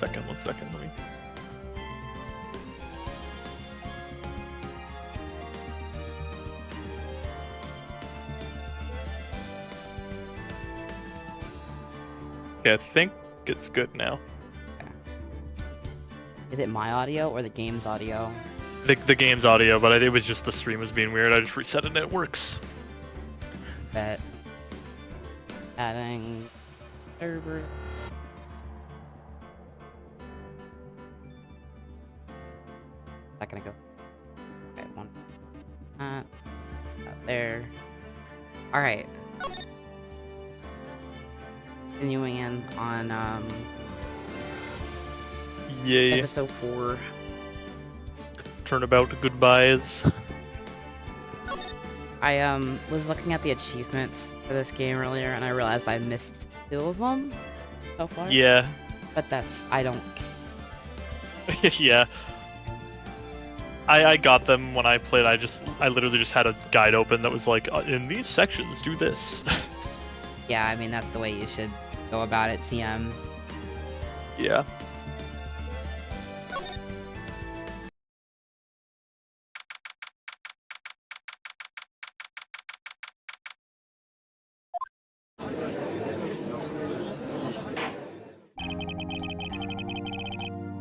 second. Let me... Okay, I think it's good now. Is it my audio or the game's audio? The game's audio, but it was just the stream was being weird. I just reset it and it works. Bet. Adding server. Not gonna go. Okay, one. Out there. All right. Continuing in on Yay. episode 4. Turnabout goodbyes. I was looking at the achievements for this game earlier, and I realized I missed 2 of them so far. Yeah. But I don't. Yeah. I got them when I played. I literally just had a guide open that was like, in these sections, do this. Yeah, I mean that's the way you should go about it, TM. Yeah.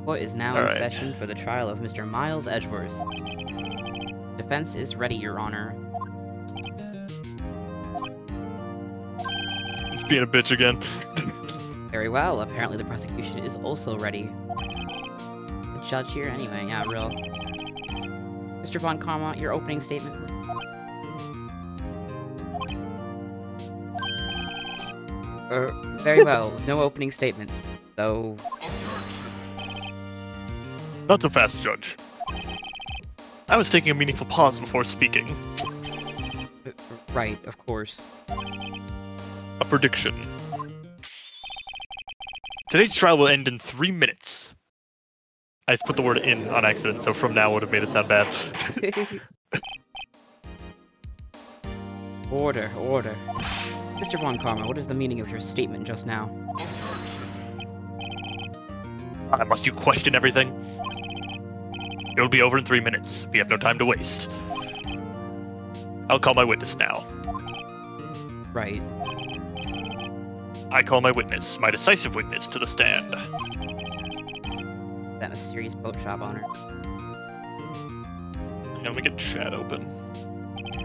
Court is now in session for the trial of Mr. Miles Edgeworth. Defense is ready, Your Honor. He's being a bitch again. Very well. Apparently the prosecution is also ready. The judge here, anyway. Yeah, real. Mr. Von Karma, your opening statement. Very well. No opening statements, though. Not so fast, Judge. I was taking a meaningful pause before speaking. Right, of course. A prediction. Today's trial will end in 3 minutes. I put the word in on accident, so from now would have made it sound bad. Order, order. Mr. Von Karma, what is the meaning of your statement just now? Must you question everything? It'll be over in 3 minutes. We have no time to waste. I'll call my witness now. Right. I call my witness, my decisive witness, to the stand. That mysterious boat shop owner. Hang on, let me get chat open.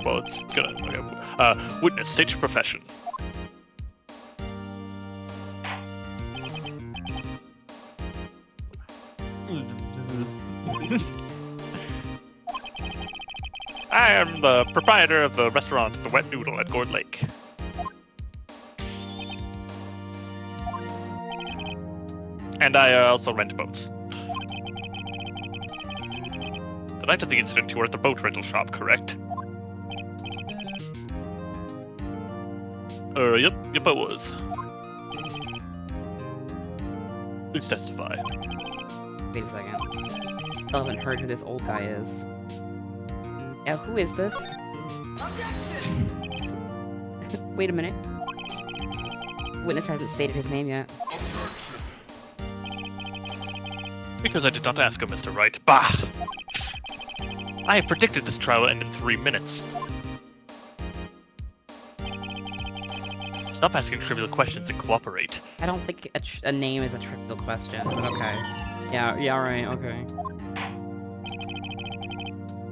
Well, it's gonna... Okay. Witness, state your profession. I am the proprietor of the restaurant The Wet Noodle at Gourd Lake. And I also rent boats. The night of the incident, you were at the boat rental shop, correct? Yep, I was. Please testify. Wait a second. Still haven't heard who this old guy is. Yeah, who is this? Wait a minute. Witness hasn't stated his name yet. Because I did not ask him, Mr. Wright. Bah! I have predicted this trial will end in 3 minutes. Stop asking trivial questions and cooperate. I don't think a name is a trivial question, but okay. Yeah, right, okay.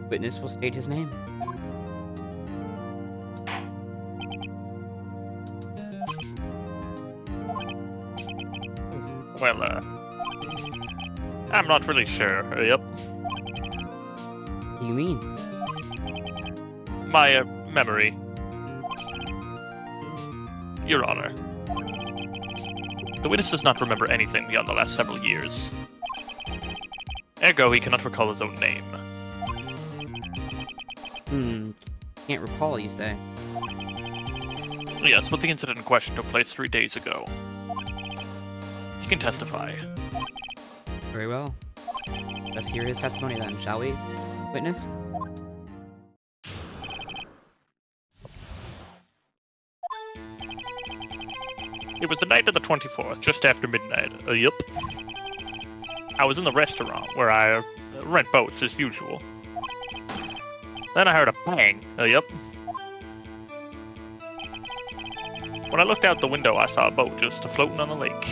Witness will state his name. Well, I'm not really sure. Yep. What do you mean? My, memory. Your Honor. The witness does not remember anything beyond the last several years. Ergo, he cannot recall his own name. Can't recall, you say? Yes, but the incident in question took place 3 days ago. He can testify. Very well. Let's hear his testimony then, shall we? Witness? It was the night of the 24th, just after midnight. Yep. I was in the restaurant where I rent boats as usual. Then I heard a bang. Yep. When I looked out the window, I saw a boat just floating on the lake.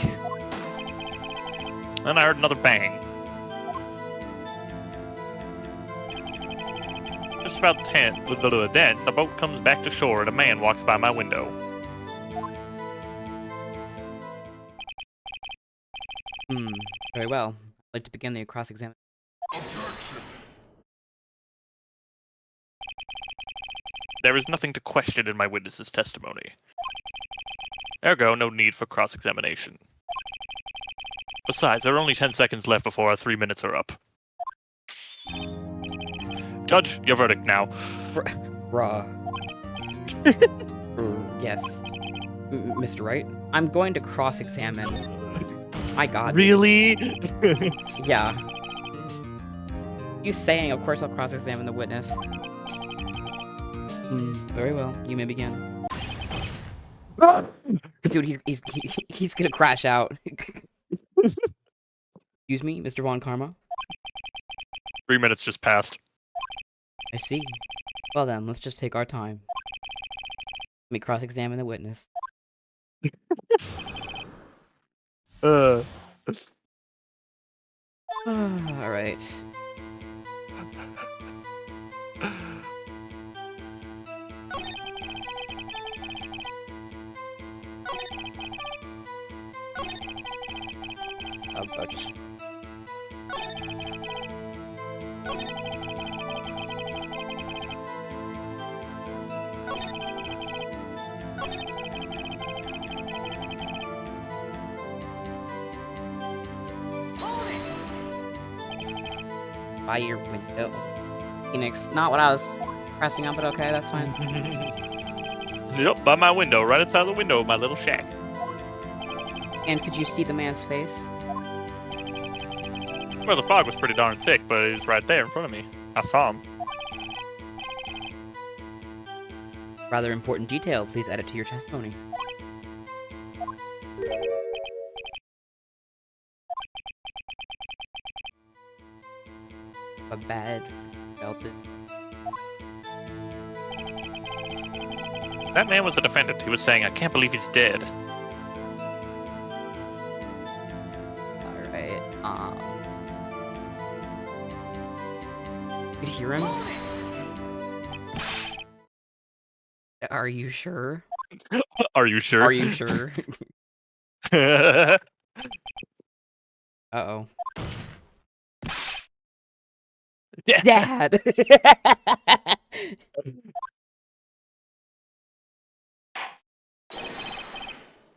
Then I heard another bang. Just about 10. Then the boat comes back to shore and a man walks by my window. Very well. I'd like to begin the cross-examination. There is nothing to question in my witness's testimony. Ergo, no need for cross-examination. Besides, there are only 10 seconds left before our 3 minutes are up. Judge, your verdict now. Raw. Yes. Mr. Wright? I'm going to cross-examine. My god. Really? Yeah. You saying, of course I'll cross-examine the witness. Very well. You may begin. Dude, he's gonna crash out. Excuse me, Mr. Von Karma? 3 minutes just passed. I see. Well then, let's just take our time. Let me cross-examine the witness. Alright. I'll just... By your window. Phoenix. Not what I was pressing on, but okay, that's fine. Yep, by my window, right outside the window of my little shack. And could you see the man's face? Well, the fog was pretty darn thick, but he was right there in front of me. I saw him. Rather important detail. Please add it to your testimony. A bad felt it. That man was the defendant. He was saying, I can't believe he's dead. Alright, you could hear him? Are you sure? Are you sure? Are you sure? Uh-oh. Yeah. Dad!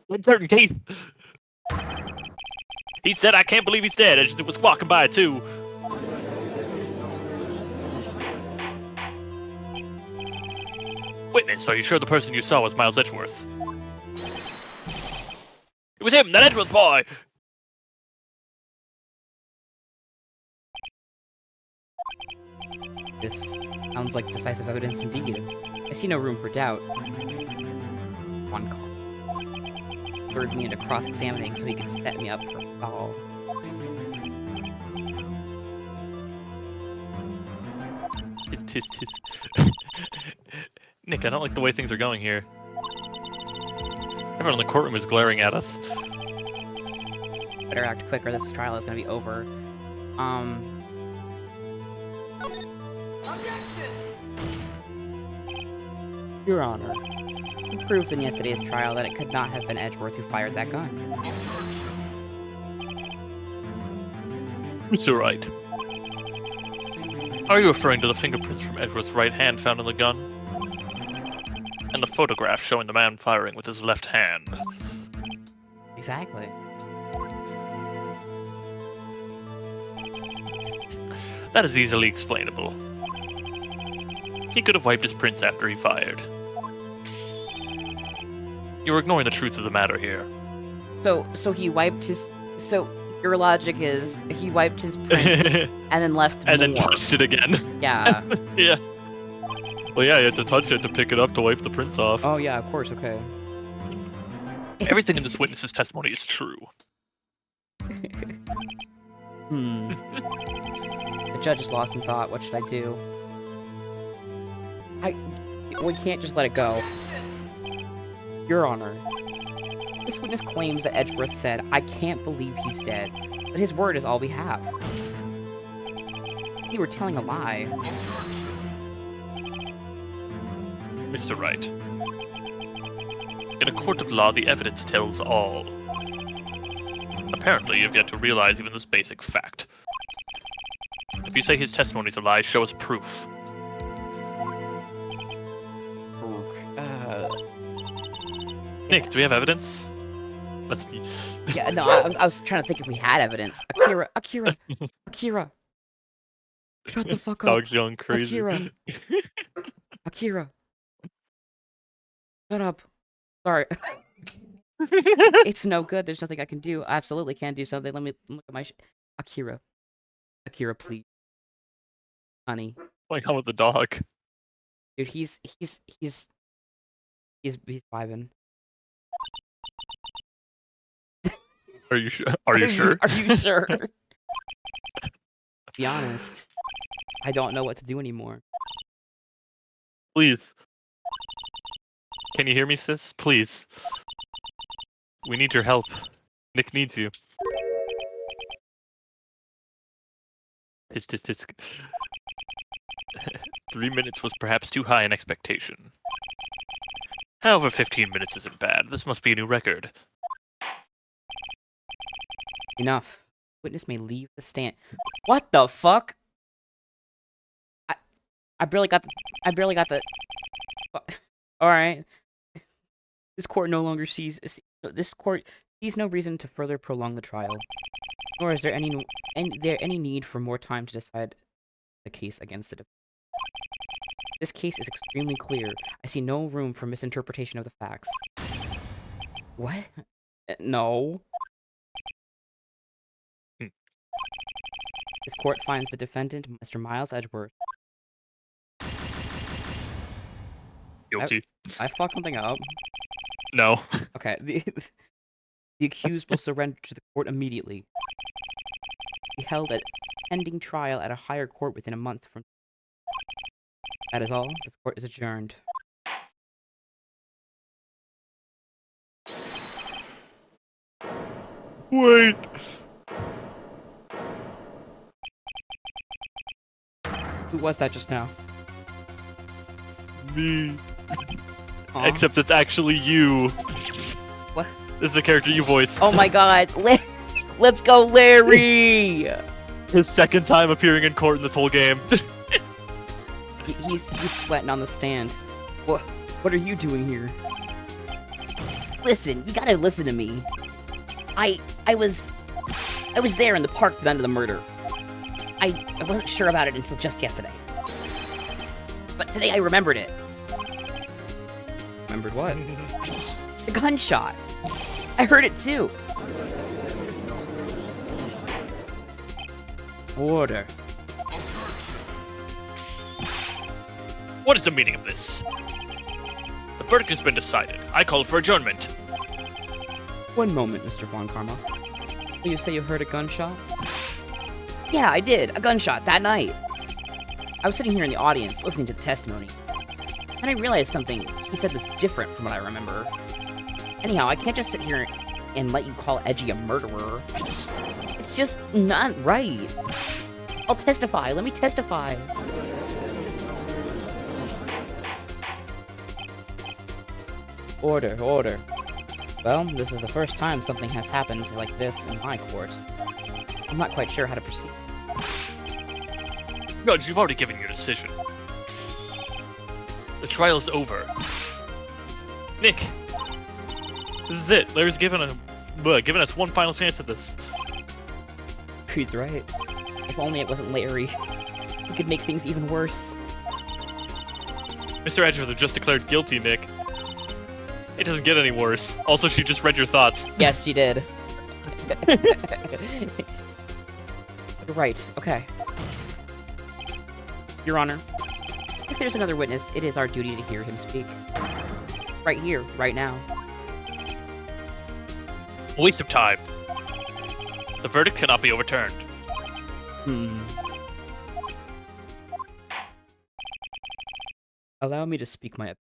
In certain case, he said, I can't believe he's dead. I just was walking by, too. Witness, are you sure the person you saw was Miles Edgeworth? It was him, that Edgeworth boy! This sounds like decisive evidence indeed. I see no room for doubt. One call. Lured me into cross-examining so he could set me up for a fall. Tis. Nick, I don't like the way things are going here. Everyone in the courtroom is glaring at us. Better act quick or this trial is gonna be over. Your Honor, you proved in yesterday's trial that it could not have been Edgeworth who fired that gun. Mr. Wright. Are you referring to the fingerprints from Edgeworth's right hand found in the gun? And the photograph showing the man firing with his left hand? Exactly. That is easily explainable. He could have wiped his prints after he fired. You're ignoring the truth of the matter here. So he wiped his... So, your logic is, he wiped his prints, and then left And more. then touched it again. Yeah. Yeah. Well, yeah, you had to touch it to pick it up to wipe the prints off. Oh yeah, of course, okay. Everything in this witness's testimony is true. The judge is lost in thought. What should I do? We can't just let it go. Your Honor. This witness claims that Edgeworth said, "I can't believe he's dead," but his word is all we have. If he were telling a lie. Mr. Wright. In a court of law, the evidence tells all. Apparently, you've yet to realize even this basic fact. If you say his testimony's a lie, show us proof. Nick, do we have evidence? Let's be... Yeah, no, I was trying to think if we had evidence. Akira! Shut the fuck up. Dog's going crazy. Akira! Shut up. Sorry. It's no good. There's nothing I can do. I absolutely can't do something. Let me look at my Akira, please. Honey. Like, how with the dog? Dude, he's vibing. Are you sure? Are you sure? Are you sure? Be honest. I don't know what to do anymore. Please. Can you hear me, sis? Please. We need your help. Nick needs you. It's 3 minutes was perhaps too high an expectation. However, 15 minutes isn't bad. This must be a new record. Enough. Witness may leave the stand. What the fuck? I barely got the. All right. This court no longer sees. This court sees no reason to further prolong the trial, nor is there any need for more time to decide the case against the defendant. This case is extremely clear. I see no room for misinterpretation of the facts. What? No. This court finds the defendant, Mr. Miles Edgeworth. Guilty. I fucked something up. No. Okay. The accused will surrender to the court immediately. Be held at pending trial at a higher court within a month from. That is all. This court is adjourned. Wait. Who was that just now? Me. Aw. Except it's actually you. What? This is the character you voice. Oh my god. Let's go, Larry! His second time appearing in court in this whole game. He's sweating on the stand. What are you doing here? Listen, you gotta listen to me. I was there in the park the night of the murder. I wasn't sure about it until just yesterday. But today I remembered it. Remembered what? The gunshot. I heard it too. Order. What is the meaning of this? The verdict has been decided. I call for adjournment. One moment, Mr. Von Karma. You say you heard a gunshot? Yeah, I did. A gunshot that night. I was sitting here in the audience, listening to the testimony. Then I realized something he said was different from what I remember. Anyhow, I can't just sit here and let you call Edgy a murderer. It's just not right. I'll testify. Let me testify. Order, order. Well, this is the first time something has happened like this in my court. I'm not quite sure how to proceed. Judge, you've already given your decision. The trial is over. Nick, this is it. Larry's given us one final chance at this. Creed's right. If only it wasn't Larry. He could make things even worse. Mr. Edgeworth just declared guilty, Nick. It doesn't get any worse. Also, she just read your thoughts. Yes, she did. Right, okay. Your Honor, if there's another witness, it is our duty to hear him speak. Right here, right now. A waste of time. The verdict cannot be overturned. Allow me to speak my opinion.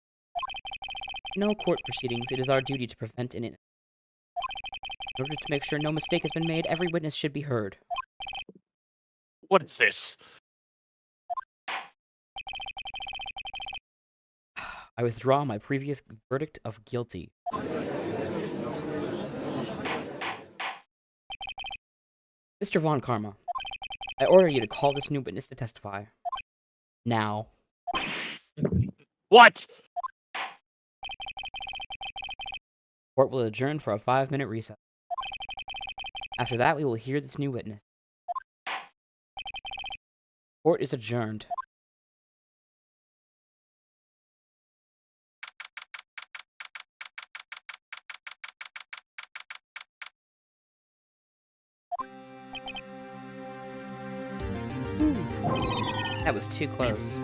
In all court proceedings, it is our duty to prevent an incident. In order to make sure no mistake has been made, every witness should be heard. What is this? I withdraw my previous verdict of guilty. Mr. Von Karma, I order you to call this new witness to testify. Now. What? Court will adjourn for a 5-minute recess. After that, we will hear this new witness. Court is adjourned. That was too close.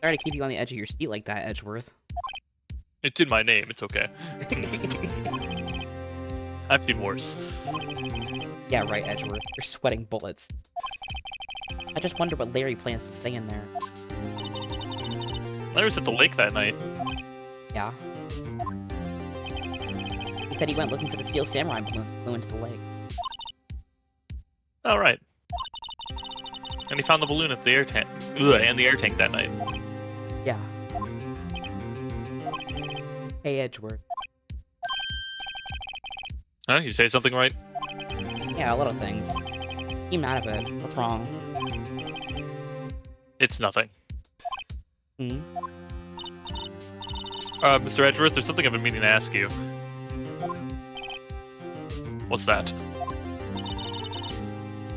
Sorry to keep you on the edge of your seat like that, Edgeworth. It's in my name, it's okay. I've seen worse. Yeah, right, Edgeworth. You're sweating bullets. I just wonder what Larry plans to say in there. Larry was at the lake that night. Yeah. He said he went looking for the Steel Samurai balloon that flew into the lake. Oh, right. And he found the balloon at the air tank. And the air tank that night. Yeah. Hey, Edgeworth. Huh? You say something right? Yeah, little things. Keep mad of it. What's wrong? It's nothing. Hmm? Mr. Edgeworth, there's something I've been meaning to ask you. What's that?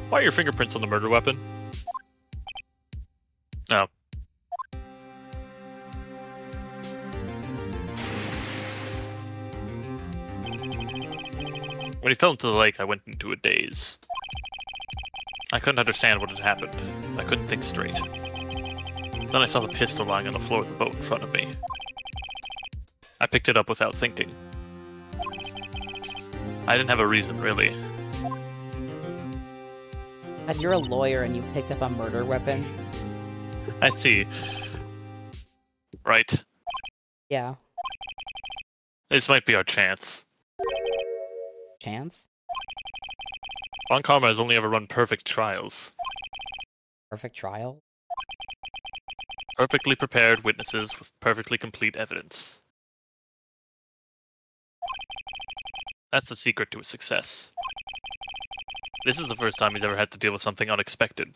Why are your fingerprints on the murder weapon? Oh. When he fell into the lake, I went into a daze. I couldn't understand what had happened. I couldn't think straight. Then I saw the pistol lying on the floor of the boat in front of me. I picked it up without thinking. I didn't have a reason, really. But you're a lawyer and you picked up a murder weapon? I see. Right. Yeah. This might be our chance. Chance? Von Karma has only ever run perfect trials. Perfect trial? Perfectly prepared witnesses with perfectly complete evidence. That's the secret to his success. This is the first time he's ever had to deal with something unexpected.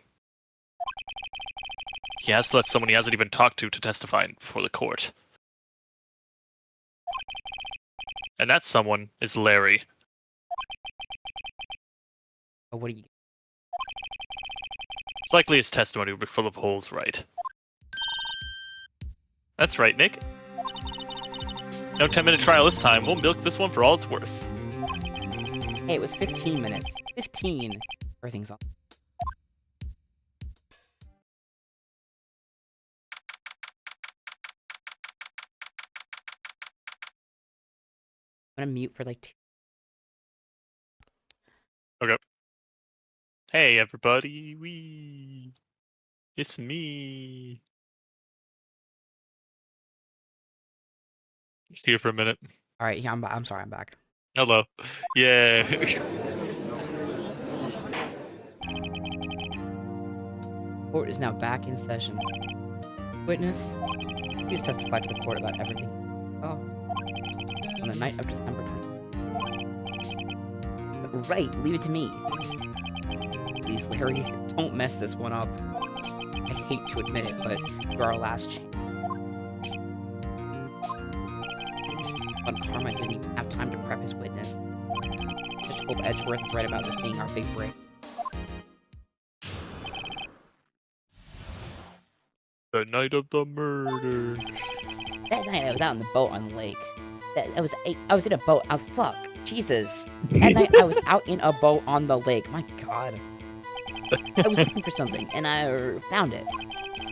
He has to let someone he hasn't even talked to testify before the court. And that someone is Larry. Oh, what do you... It's likely his testimony will be full of holes, right? That's right, Nick. No 10-minute trial this time. We'll milk this one for all it's worth. Hey, it was 15 minutes. 15! Everything's on. I'm gonna mute for like 2. Okay. Hey, everybody. It's me. Just here for a minute. Alright, yeah, I'm sorry, I'm back. Hello. Yeah. Court is now back in session. Witness, please testify to the court about everything. Oh. On the night of December 20th. Right, leave it to me. Please, Larry, don't mess this one up. I hate to admit it, but you're our last chance. But Karma didn't even have time to prep his witness. Just hope Edgeworth is right about this being our big break. The night of the murder. That night I was out on the boat on the lake. I was in a boat. Oh, fuck. Jesus. That night I was out in a boat on the lake. My god. I was looking for something, and I found it.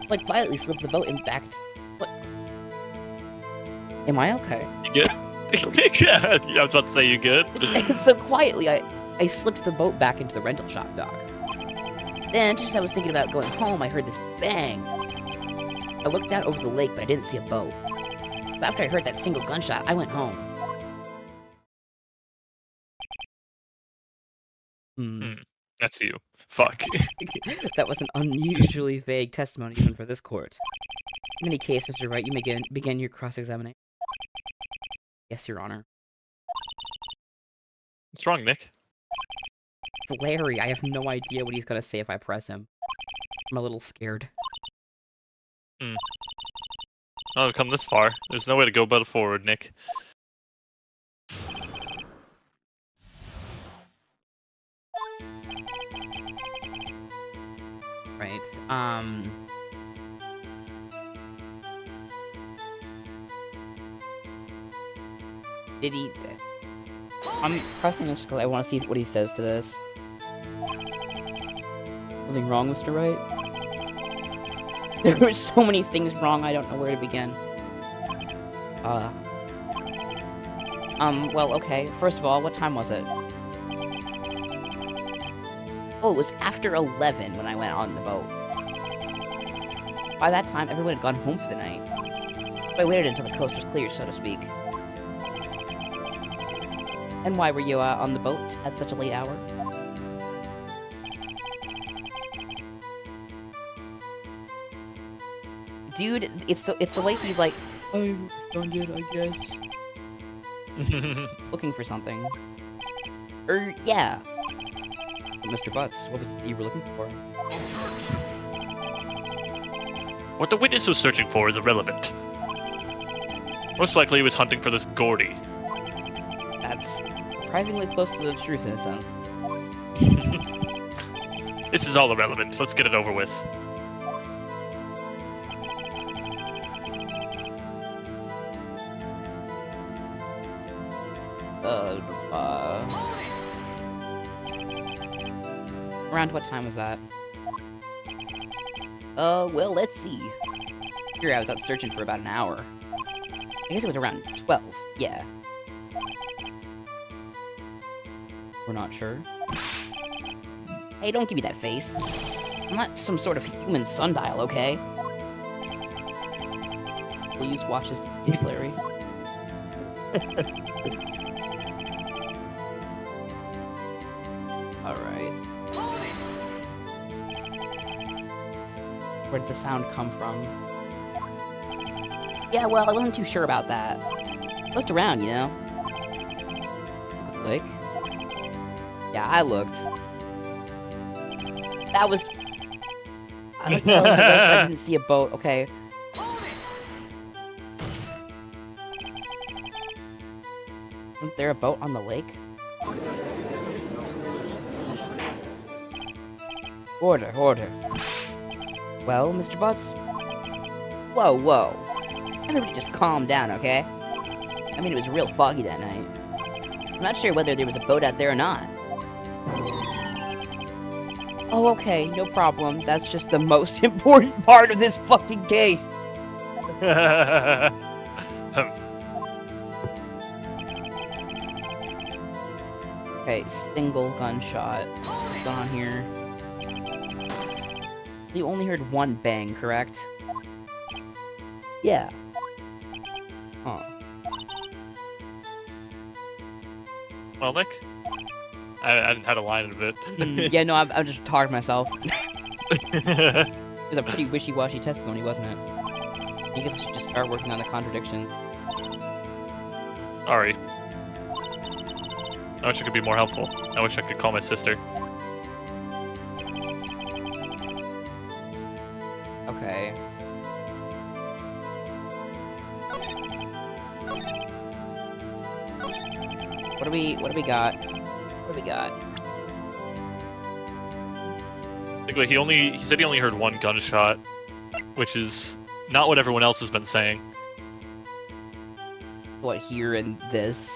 Like, quietly slipped the boat and backed. What? Am I okay? You good? Yeah, I was about to say you good. So quietly, I slipped the boat back into the rental shop dock. Then, just as I was thinking about going home, I heard this bang. I looked out over the lake, but I didn't see a boat. But after I heard that single gunshot, I went home. That's you. Fuck. That was an unusually vague testimony even for this court. In any case, Mr. Wright, you may begin your cross-examination. Yes, Your Honor. What's wrong, Nick? It's Larry. I have no idea what he's gonna say if I press him. I'm a little scared. Oh, come this far. There's no way to go but forward, Nick. Right. Did he... I'm pressing this because I want to see what he says to this. Something wrong, Mr. Wright? There were so many things wrong, I don't know where to begin. Well, okay. First of all, what time was it? Oh, it was after 11 when I went on the boat. By that time, everyone had gone home for the night. So I waited until the coast was clear, so to speak. And why were you, on the boat at such a late hour? Dude, it's the way he, like... I found it, I guess. Looking for something. Yeah. Mr. Butts, what was it you were looking for? What the witness was searching for is irrelevant. Most likely he was hunting for this Gordy. That's surprisingly close to the truth in a sense. This is all irrelevant. Let's get it over with. Around what time was that? Well, let's see. Here I was out searching for about an hour. I guess it was around 12, yeah. We're not sure. Hey, don't give me that face. I'm not some sort of human sundial, okay? Please watch this face, Larry. Alright. Where did the sound come from? Yeah, well, I wasn't too sure about that. I looked around, you know? Like? Yeah, I looked. That was... I looked around, I didn't see a boat, okay? Isn't there a boat on the lake? Order, order. Well, Mr. Butts? Whoa, whoa. Everybody just calm down, okay? I mean, it was real foggy that night. I'm not sure whether there was a boat out there or not. Oh, okay, no problem. That's just the most important part of this fucking case. Okay, single gunshot. What's going on here? You only heard one bang, correct? Yeah. Huh. Well, Nick? I hadn't had a line in a bit. Yeah, no, I'm just talking to myself. It was a pretty wishy-washy testimony, wasn't it? I guess I should just start working on the contradiction. Sorry. I wish I could be more helpful. I wish I could call my sister. Okay. What do we got? What do we got? Like, he said he only heard one gunshot, which is not what everyone else has been saying. What, here and this?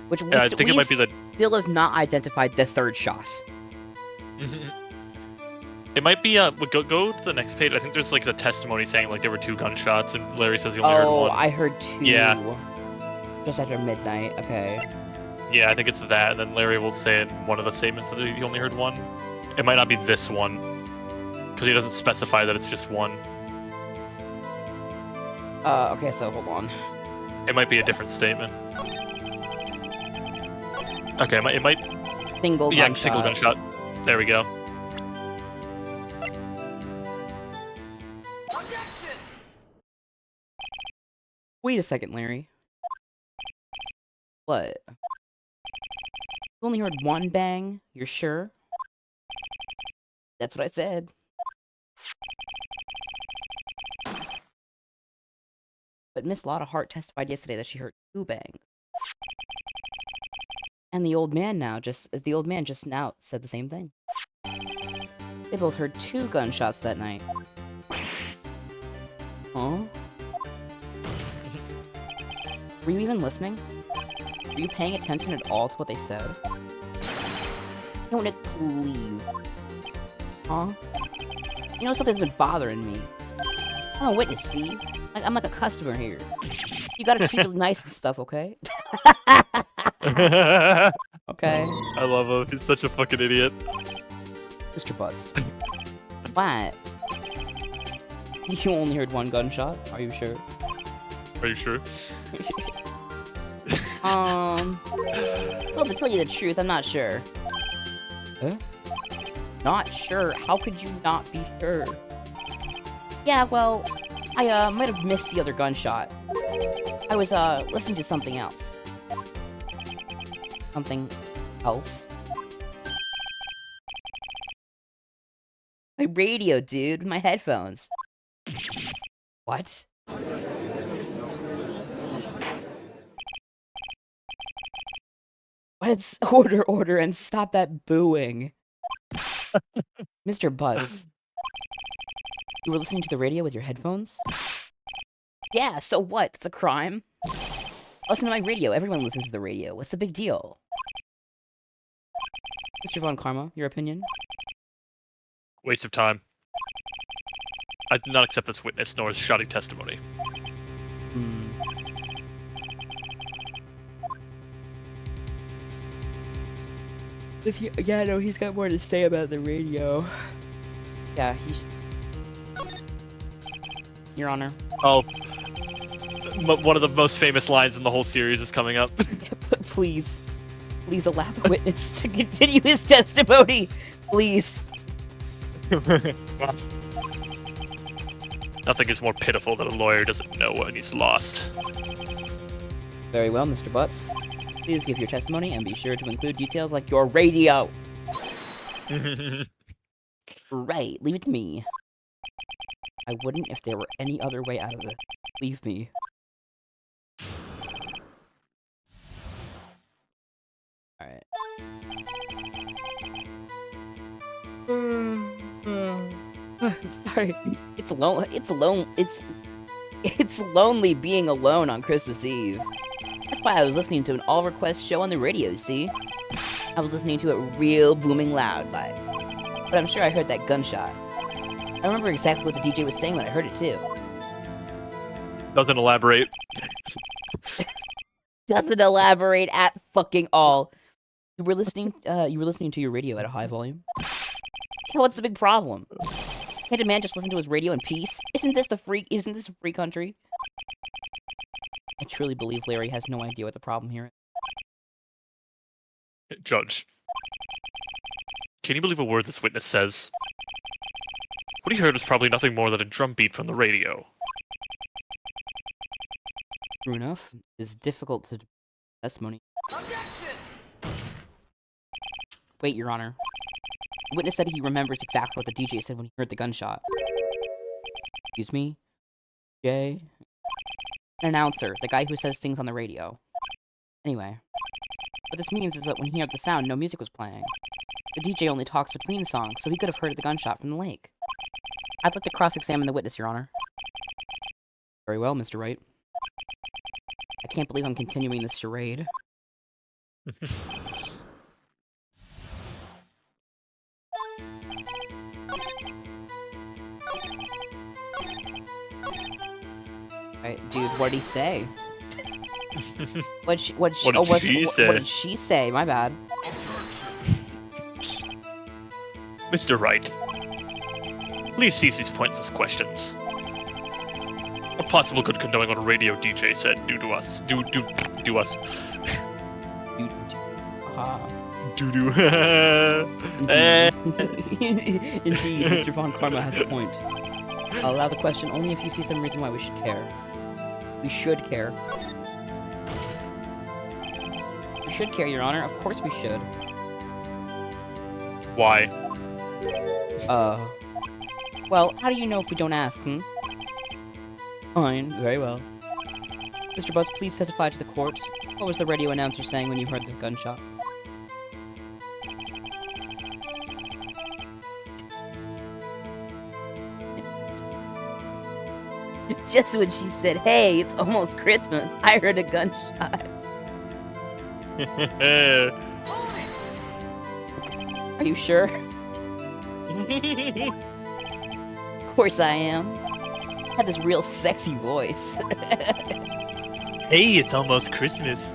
Which we, I think it might be the... still have not identified the third shot. It might be, go to the next page. I think there's, like, the testimony saying, like, there were 2 gunshots, and Larry says he only heard one. Oh, I heard 2. Yeah. Just after midnight, okay. Yeah, I think it's that, and then Larry will say in one of the statements that he only heard one. It might not be this one, because he doesn't specify that it's just one. Okay, so hold on. It might be a different statement. Okay, it might... Single gunshot. Yeah, single gunshot. There we go. Wait a second, Larry. What? You only heard one bang? You're sure? That's what I said. But Miss Lotta Hart testified yesterday that she heard 2 bangs. And the old man just now said the same thing. They both heard 2 gunshots that night. Huh? Were you even listening? Were you paying attention at all to what they said? No, Nick, please. Huh? You know, something's been bothering me. I'm a witness, see? I'm like a customer here. You gotta treat me nice and stuff, okay? Okay. I love him. He's such a fucking idiot. Mr. Butts. What? You only heard 1 gunshot? Are you sure? Are you sure? Well, to tell you the truth, I'm not sure. Huh? Not sure? How could you not be sure? Yeah, well, I might have missed the other gunshot. I was listening to something else. Something else? My radio, dude. My headphones. What? Let's order, and stop that booing. Mr. Butts. You were listening to the radio with your headphones? Yeah, so what? It's a crime? Listen to my radio. Everyone listens to the radio. What's the big deal? Mr. Von Karma, your opinion? Waste of time. I do not accept this witness nor his shouting testimony. Yeah, no, he's got more to say about the radio. Yeah, Your Honor. Oh. One of the most famous lines in the whole series is coming up. Please allow the witness to continue his testimony. Please. Nothing is more pitiful than a lawyer doesn't know when he's lost. Very well, Mr. Butts. Please give your testimony and be sure to include details like your radio. Right, leave it to me. I wouldn't if there were any other way out of it. Leave me. Alright. Sorry. It's lonely being alone on Christmas Eve. That's why I was listening to an all-request show on the radio, see? I was listening to it real booming loud, like. But I'm sure I heard that gunshot. I remember exactly what the DJ was saying when I heard it, too. Doesn't elaborate. Doesn't elaborate at fucking all. You were listening to your radio at a high volume? Yeah, what's the big problem? Can't a man just listen to his radio in peace? Isn't this a free country? I truly believe Larry has no idea what the problem here is. Judge. Can you believe a word this witness says? What he heard was probably nothing more than a drum beat from the radio. True enough. It's difficult to testimony. Wait, Your Honor. The witness said he remembers exactly what the DJ said when he heard the gunshot. Excuse me? Jay? An announcer, the guy who says things on the radio. Anyway. What this means is that when he heard the sound, no music was playing. The DJ only talks between songs, so he could have heard the gunshot from the lake. I'd like to cross-examine the witness, Your Honor. Very well, Mr. Wright. I can't believe I'm continuing this charade. Alright, dude, what'd he say? What did What did she say? What did she say? My bad. Mr. Wright, please cease these pointless questions. What possible good can knowing what a radio DJ said do to us? Do us? Do. Indeed, Mr. Von Karma has a point. I'll allow the question only if you see some reason why we should care. We should care. We should care, Your Honor. Of course we should. Why? Well, how do you know if we don't ask, Fine, very well. Mr. Butts, please testify to the court. What was the radio announcer saying when you heard the gunshot? Just when she said, hey, it's almost Christmas, I heard a gunshot. Are you sure? Of course I am. Had this real sexy voice. Hey, it's almost Christmas.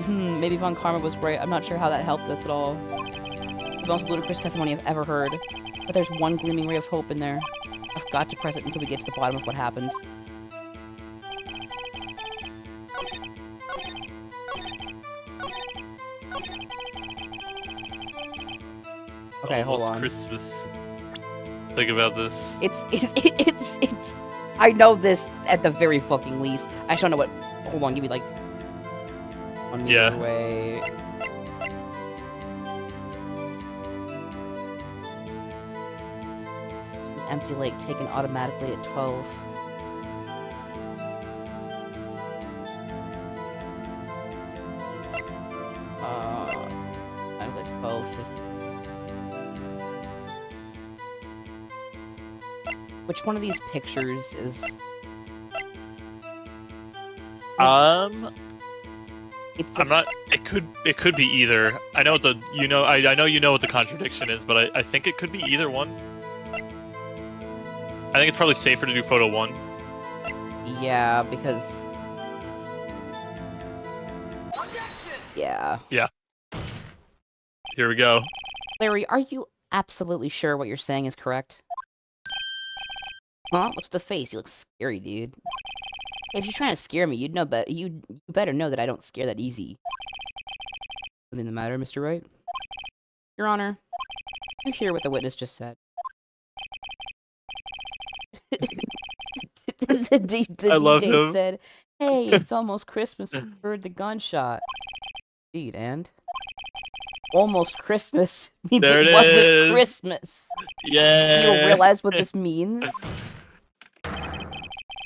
Maybe Von Karma was right. I'm not sure how that helped us at all. The most ludicrous testimony I've ever heard. But there's one gleaming ray of hope in there. I've got to press it until we get to the bottom of what happened. Okay, hold on. Christmas. Think about this. It's. I know this at the very fucking least. I just don't know what. Hold on, give me like 1 meter away. An empty lake taken automatically at 12. I'm at 12. Which one of these pictures is? I'm not. It could be either. I know the. I know you know what the contradiction is, but I think it could be either one. I think it's probably safer to do photo 1. Yeah, because. Yeah. Yeah. Here we go. Larry, are you absolutely sure what you're saying is correct? Huh? What's the face? You look scary, dude. If you're trying to scare me, you'd know better. You better know that I don't scare that easy. Something the matter, Mr. Wright? Your Honor, you hear what the witness just said? the I love DJ him. said, "Hey, it's almost Christmas. We heard the gunshot." Indeed, and almost Christmas means There it it wasn't is. Christmas. Yeah. You realize what this means?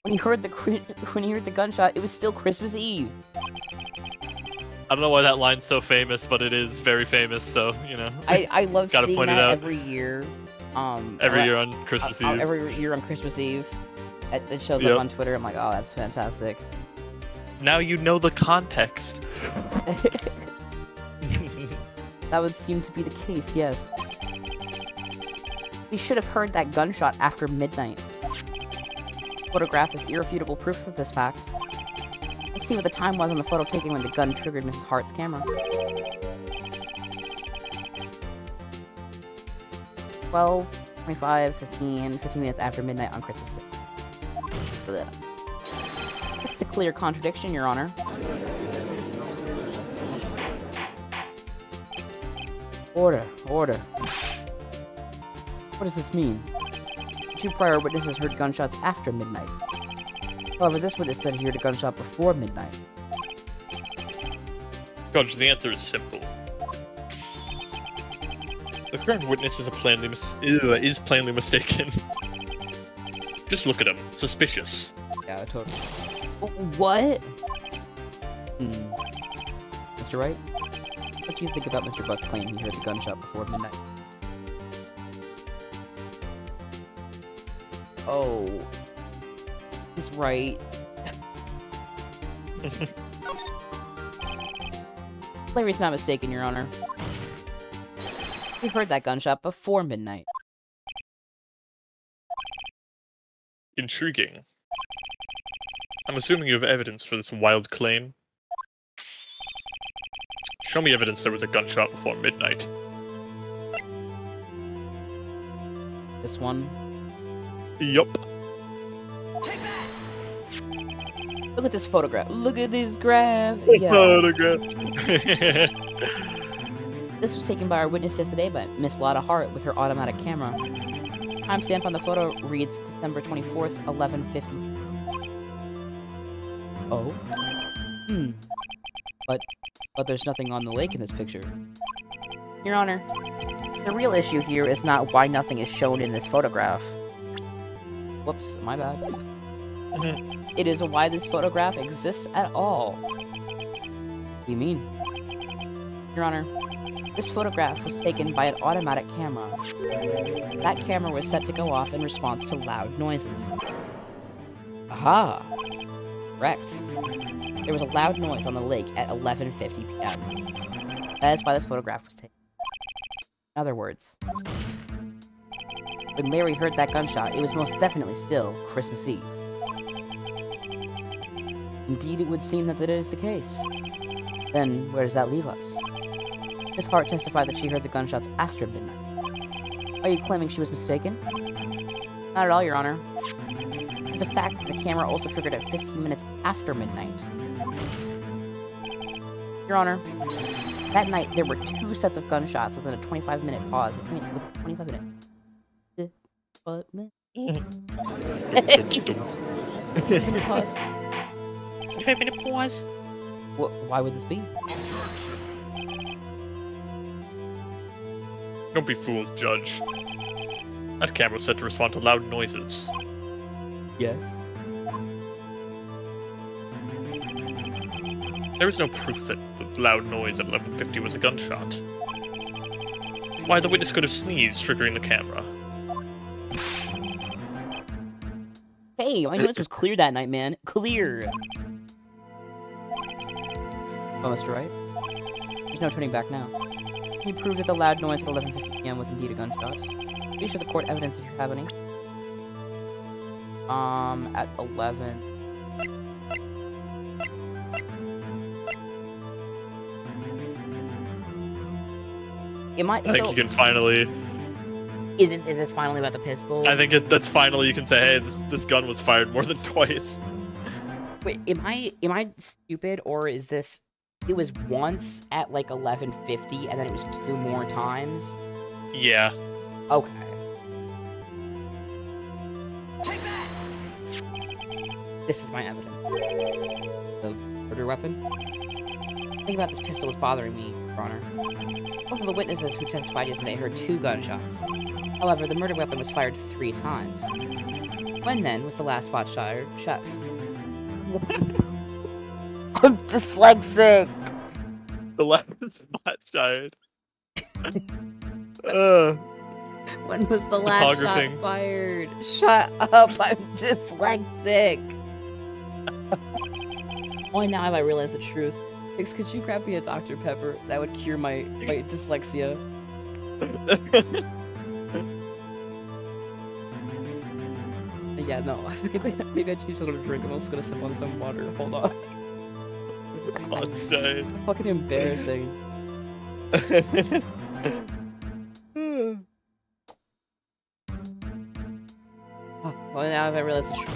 When you heard the gunshot, it was still Christmas Eve. I don't know why that line's so famous, but it is very famous. So I love Gotta seeing point it that out. every year. Every year on Christmas Eve. Every year on Christmas Eve, it shows Yep. up on Twitter. I'm like, oh, that's fantastic. Now you know the context. That would seem to be the case, yes. We should have heard that gunshot after midnight. Photograph is irrefutable proof of this fact. Let's see what the time was on the photo taken when the gun triggered Mrs. Hart's camera. 12, 25, 15 minutes after midnight on Christmas Day. Blech. This is a clear contradiction, Your Honor. Order. What does this mean? 2 prior witnesses heard gunshots after midnight. However, this witness said he heard a gunshot before midnight. Judge, the answer is simple. The current witness is plainly mistaken. Just look at him. Suspicious. Yeah, totally. What? Mr. Wright? What do you think about Mr. Butt's claim he heard the gunshot before midnight? Oh. He's right. Larry's not mistaken, Your Honor. We heard that gunshot before midnight. Intriguing. I'm assuming you have evidence for this wild claim. Show me evidence there was a gunshot before midnight. This one. Yup. Look at this photograph. Look at this graph. Yeah. Photograph. This was taken by our witness yesterday by Miss Lotta Hart with her automatic camera. Timestamp on the photo reads December 24th, 11:50. Oh? But there's nothing on the lake in this picture. Your Honor, the real issue here is not why nothing is shown in this photograph. Whoops, my bad. It is why this photograph exists at all. What do you mean? Your Honor, this photograph was taken by an automatic camera. That camera was set to go off in response to loud noises. Aha! Correct. There was a loud noise on the lake at 11:50 p.m. That is why this photograph was taken. In other words, when Larry heard that gunshot, it was most definitely still Christmas Eve. Indeed, it would seem that is the case. Then, where does that leave us? Miss Hart testified that she heard the gunshots after midnight. Are you claiming she was mistaken? Not at all, Your Honor. It's a fact that the camera also triggered at 15 minutes after midnight. Your Honor, that night there were 2 sets of gunshots within a 25-minute pause. With 25 minutes. 25-minute pause. 25-minute pause. Why would this be? Don't be fooled, Judge. That camera was set to respond to loud noises. Yes. There is no proof that the loud noise at 11:50 was a gunshot. Why, the witness could have sneezed, triggering the camera. Hey, my nose was clear that night, man. Clear! Oh, Mr. Wright? There's no turning back now. You proved that the loud noise at 11:50 p.m. was indeed a gunshot. Please show the court evidence if you have any. At 11... I think you can finally... Is it finally about the pistol? I think that's finally you can say, hey, this gun was fired more than twice. Wait, am I stupid, or is this... It was once at, like, 11:50, and then it was 2 more times? Yeah. Okay. This is my evidence. The murder weapon? Something about this pistol was bothering me, Your Honor. Both of the witnesses who testified yesterday heard 2 gunshots. However, the murder weapon was fired 3 times. When then was the last shot? I'm dyslexic! The last spot fired. When was the last shot fired? Shut up, I'm dyslexic! Only now have I realized the truth. Hicks, could you grab me a Dr. Pepper? That would cure my dyslexia. Yeah, no. Maybe I just need something to drink. I'm also gonna sip on some water. Hold on. Oh, shit. It's fucking embarrassing. Well, now I realized the truth.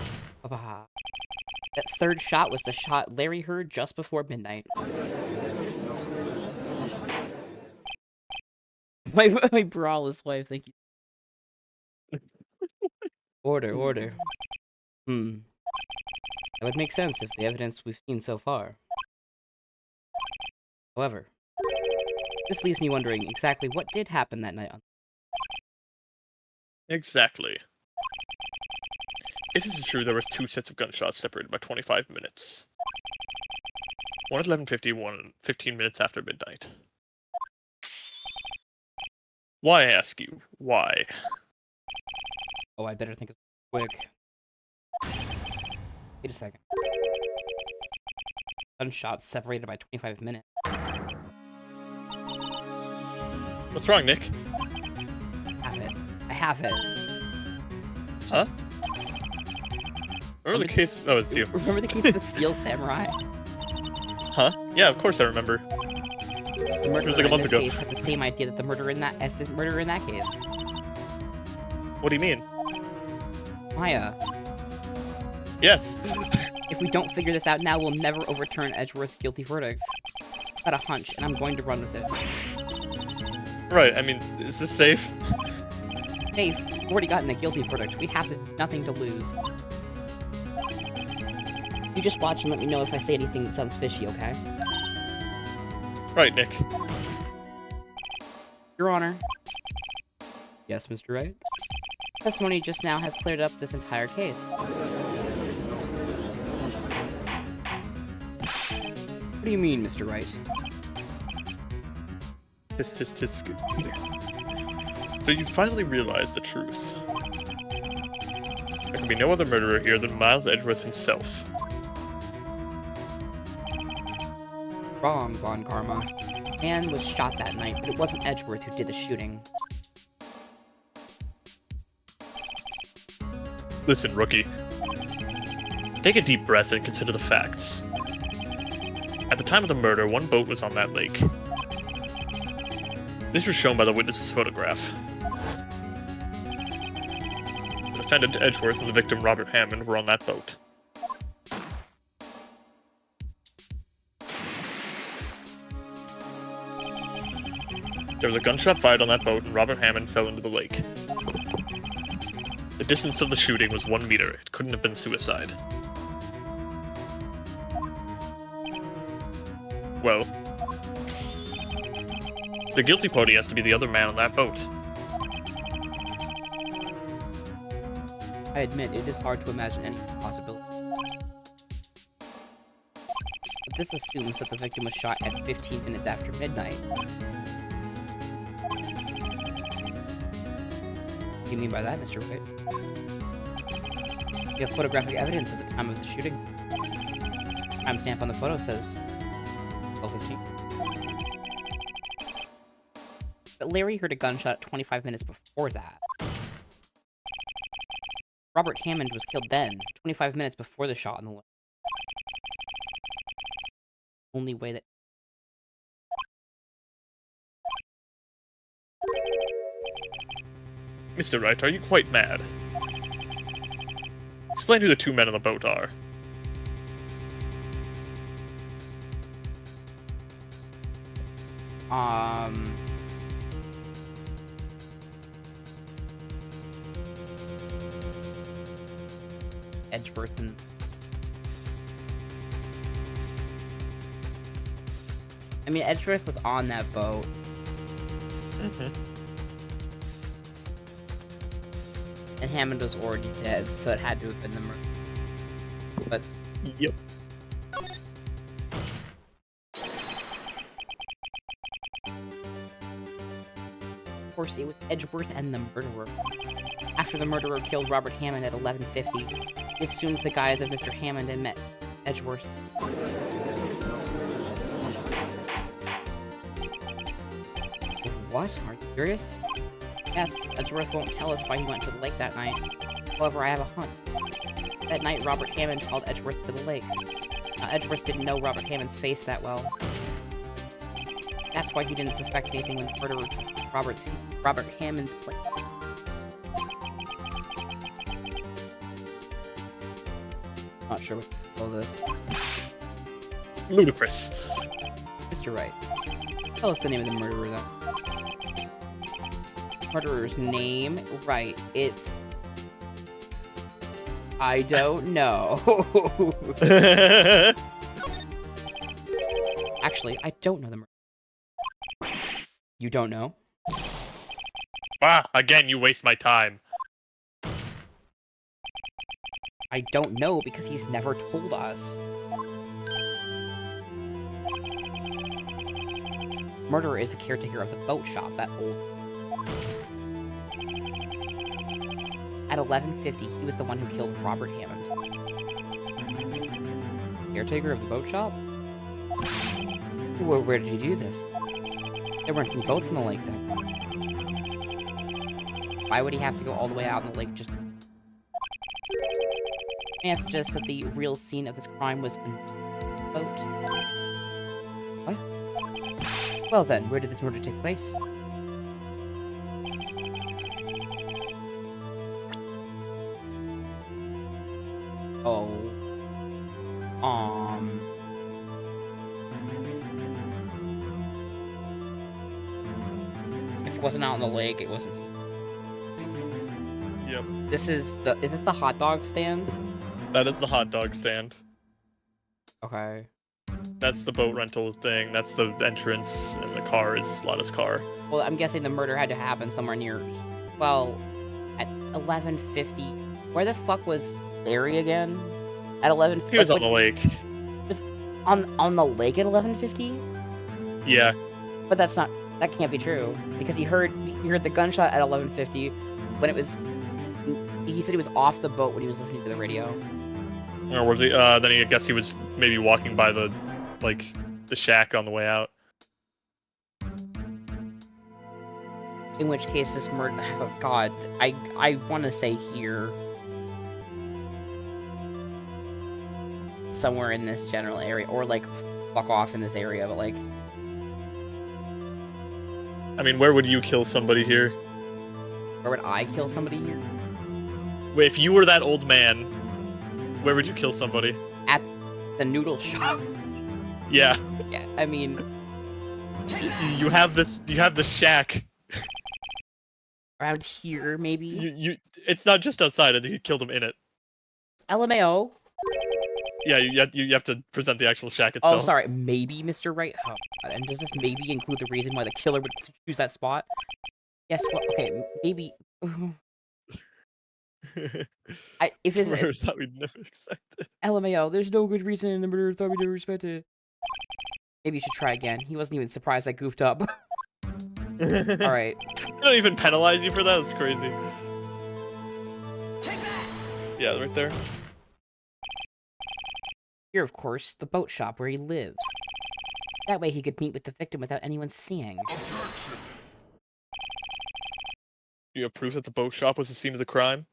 That 3rd shot was the shot Larry heard just before midnight. My braless wife, thank you. Order. That would make sense if the evidence we've seen so far. However, this leaves me wondering exactly what did happen that night. Exactly. If this is true, there were 2 sets of gunshots separated by 25 minutes. One at 11:50, one 15 minutes after midnight. Why, I ask you? Why? Oh, I better think of quick. Wait a second. Gunshots separated by 25 minutes. What's wrong, Nick? I have it. Huh? Remember the case? Oh, it's you. Remember the case of the Steel Samurai? Huh? Yeah, of course I remember. The murderer was like a month in this ago. case had the same idea that the murderer in that case. What do you mean? Maya, Yes. if we don't figure this out now, we'll never overturn Edgeworth's guilty verdict. I've got a hunch, and I'm going to run with it. Right, I mean, is this safe? Safe. We've already gotten a guilty verdict. We have nothing to lose. You just watch and let me know if I say anything that sounds fishy, okay? Right, Nick. Your Honor. Yes, Mr. Wright? Testimony just now has cleared up this entire case. What do you mean, Mr. Wright? Tisk. So you finally realized the truth. There can be no other murderer here than Miles Edgeworth himself. Wrong, Von Karma. Man was shot that night, but it wasn't Edgeworth who did the shooting. Listen, rookie. Take a deep breath and consider the facts. At the time of the murder, one boat was on that lake. This was shown by the witness's photograph. The defendant Edgeworth and the victim Robert Hammond were on that boat. There was a gunshot fired on that boat and Robert Hammond fell into the lake. The distance of the shooting was 1 meter. It couldn't have been suicide. Well, the guilty party has to be the other man on that boat. I admit, it is hard to imagine any possibility. But this assumes that the victim was shot at 15 minutes after midnight. What do you mean by that, Mr. White? We have photographic evidence at the time of the shooting. Timestamp on the photo says 12:15. But Larry heard a gunshot 25 minutes before that. Robert Hammond was killed then, 25 minutes before the shot in the leg. Only way that... Mr. Wright, are you quite mad? Explain who the two men on the boat are. Edgeworth and... I mean, Edgeworth was on that boat. And Hammond was already dead, so it had to have been the murder. But... Yep. Of course, it was Edgeworth and the murderer. After the murderer killed Robert Hammond at 11:50, he assumed the guise of Mr. Hammond and met Edgeworth. What? Are you serious? Yes, Edgeworth won't tell us why he went to the lake that night. However, I have a hunch. That night, Robert Hammond called Edgeworth to the lake. Now, Edgeworth didn't know Robert Hammond's face that well. That's why he didn't suspect anything when the murderer took Robert Hammond's place. Not sure what to call this. Ludicrous. Mr. Wright, tell us the name of the murderer, then. Murderer's name? Right, it's... I don't know. Actually, I don't know the murderer. You don't know? Ah, again, you waste my time. I don't know because he's never told us. Murderer is the caretaker of the boat shop, that old... At 11:50, he was the one who killed Robert Hammond. Caretaker of the boat shop? Where did he do this? There weren't any boats in the lake then. Why would he have to go all the way out in the lake just... May I suggest that the real scene of this crime was in the boat? What? Well then, where did this murder take place? Oh. If it wasn't out on the lake, it wasn't. Yep. Is this the hot dog stand? That is the hot dog stand. Okay. That's the boat rental thing. That's the entrance, and the car is Lana's car. Well, I'm guessing the murder had to happen somewhere near, well, at 11:50. Where the fuck was Larry again? At 11:50. He was on the lake. On the lake at 11:50? Yeah. But that can't be true because he heard the gunshot at 11:50 when it was. He said he was off the boat when he was listening to the radio. Or was he? Then I guess he was maybe walking by the shack on the way out. In which case, this murder. Oh God, I want to say here. Somewhere in this general area, or like fuck off in this area, but like. I mean, where would you kill somebody here? Where would I kill somebody here? Wait, if you were that old man, where would you kill somebody? At the noodle shop. Yeah. Yeah, I mean. You have the shack. Around here, maybe. It's not just outside. I think you killed him in it. LMAO. Yeah, you have to present the actual shack itself. Oh, sorry. Maybe, Mr. Wright. Oh, and does this maybe include the reason why the killer would choose that spot? Yes. Well, okay. Maybe. If it's that we'd never expected. LMAO, there's no good reason in the murder thought we never expected. Maybe you should try again. He wasn't even surprised I goofed up. All right. They don't even penalize you for that. That's crazy. Yeah, right there. Here, of course, the boat shop where he lives. That way he could meet with the victim without anyone seeing. You have proof that the boat shop was the scene of the crime?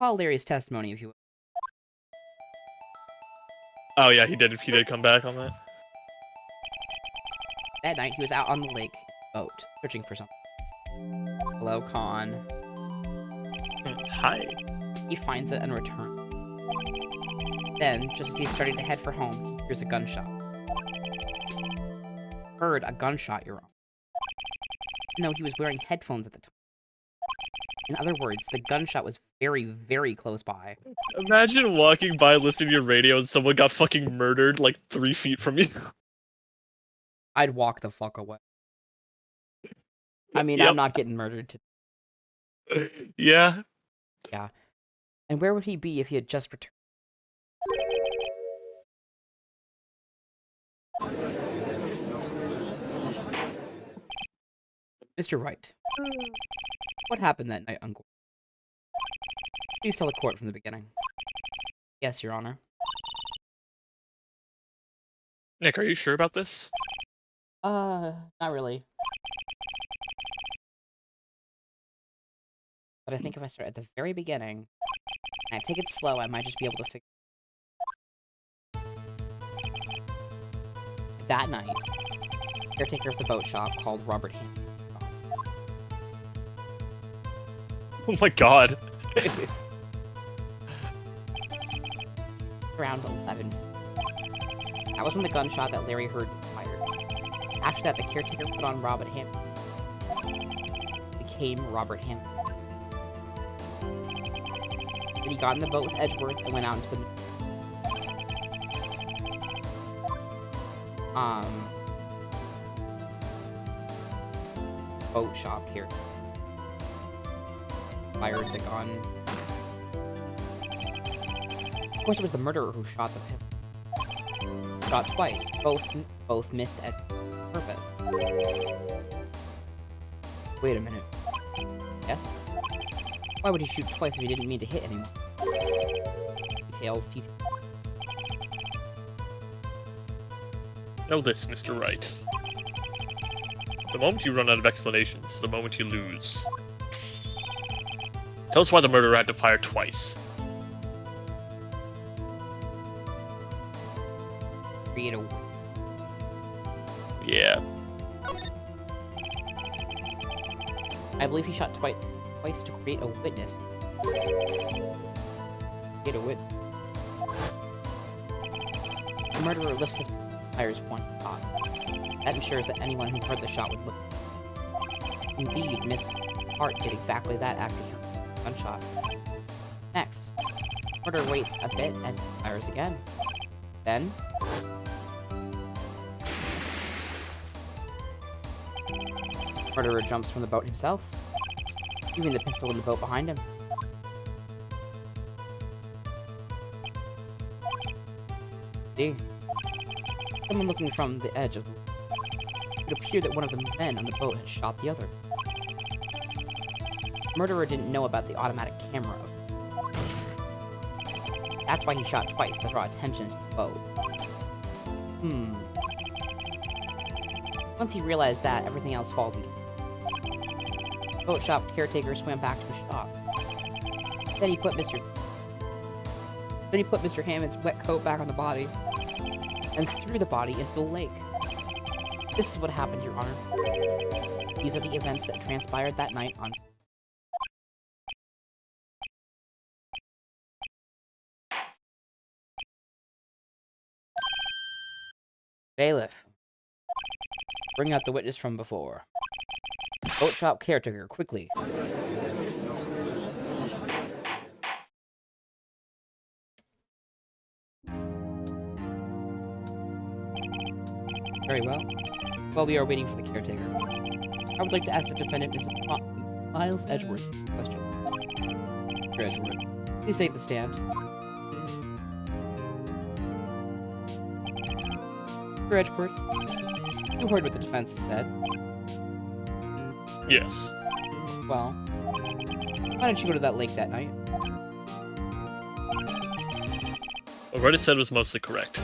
Call Larry's testimony if you will. Oh yeah, he did come back on that. That night, he was out on the lake boat, searching for something. Hello, Con. Hi. He finds it and returns. Then, just as he's starting to head for home, he hears a gunshot. Heard a gunshot, Your Honor. Even though he was wearing headphones at the time. In other words, the gunshot was very, very close by. Imagine walking by listening to your radio and someone got fucking murdered like 3 feet from you. I'd walk the fuck away. I mean, Yep. I'm not getting murdered today. Yeah. Yeah. And where would he be if he had just returned? Mr. Wright, what happened that night, Uncle? Please tell the court from the beginning. Yes, Your Honor. Nick, are you sure about this? Not really. But I think if I start at the very beginning, and I take it slow, I might just be able to figure. That night, caretaker of the boat shop called Robert Hammond. Oh my god. Around 11. That was when the gunshot that Larry heard was fired. After that, the caretaker put on Robert Hammond. Became Robert Hammond. Then he got in the boat with Edgeworth and went out into the boat shop here. Fired the gun. Of course, it was the murderer who shot the pistol. Shot twice. Both missed at purpose. Wait a minute. Yes? Why would he shoot twice if he didn't mean to hit anyone? Details. Know this, Mr. Wright. The moment you run out of explanations, the moment you lose. Tell us why the murderer had to fire twice. create a... Yeah. I believe he shot twice to create a witness. Create a witness. The murderer lifts his fires one shot. That ensures that anyone who heard the shot would look. Indeed, Miss Hart did exactly that after the gunshot. Next, murderer waits a bit and fires again. Then, murderer jumps from the boat himself, leaving the pistol in the boat behind him. See? Someone looking from the edge of the... It would appear that one of the men on the boat had shot the other. The murderer didn't know about the automatic camera. That's why he shot twice, to draw attention to the boat. Once he realized that, everything else falls into place. The boat shop caretaker swam back to his shop. Then he put Mr. Hammond's wet coat back on the body, and threw the body into the lake. This is what happened, Your Honor. These are the events that transpired that night on... Bailiff. Bring out the witness from before. Boat shop caretaker, quickly. Very well. While we are waiting for the caretaker, I would like to ask the defendant, Mr. Miles Edgeworth, a question. Mr. Edgeworth, please take the stand. Mr. Edgeworth, you heard what the defense said. Yes. Well, why didn't you go to that lake that night? What it said was mostly correct.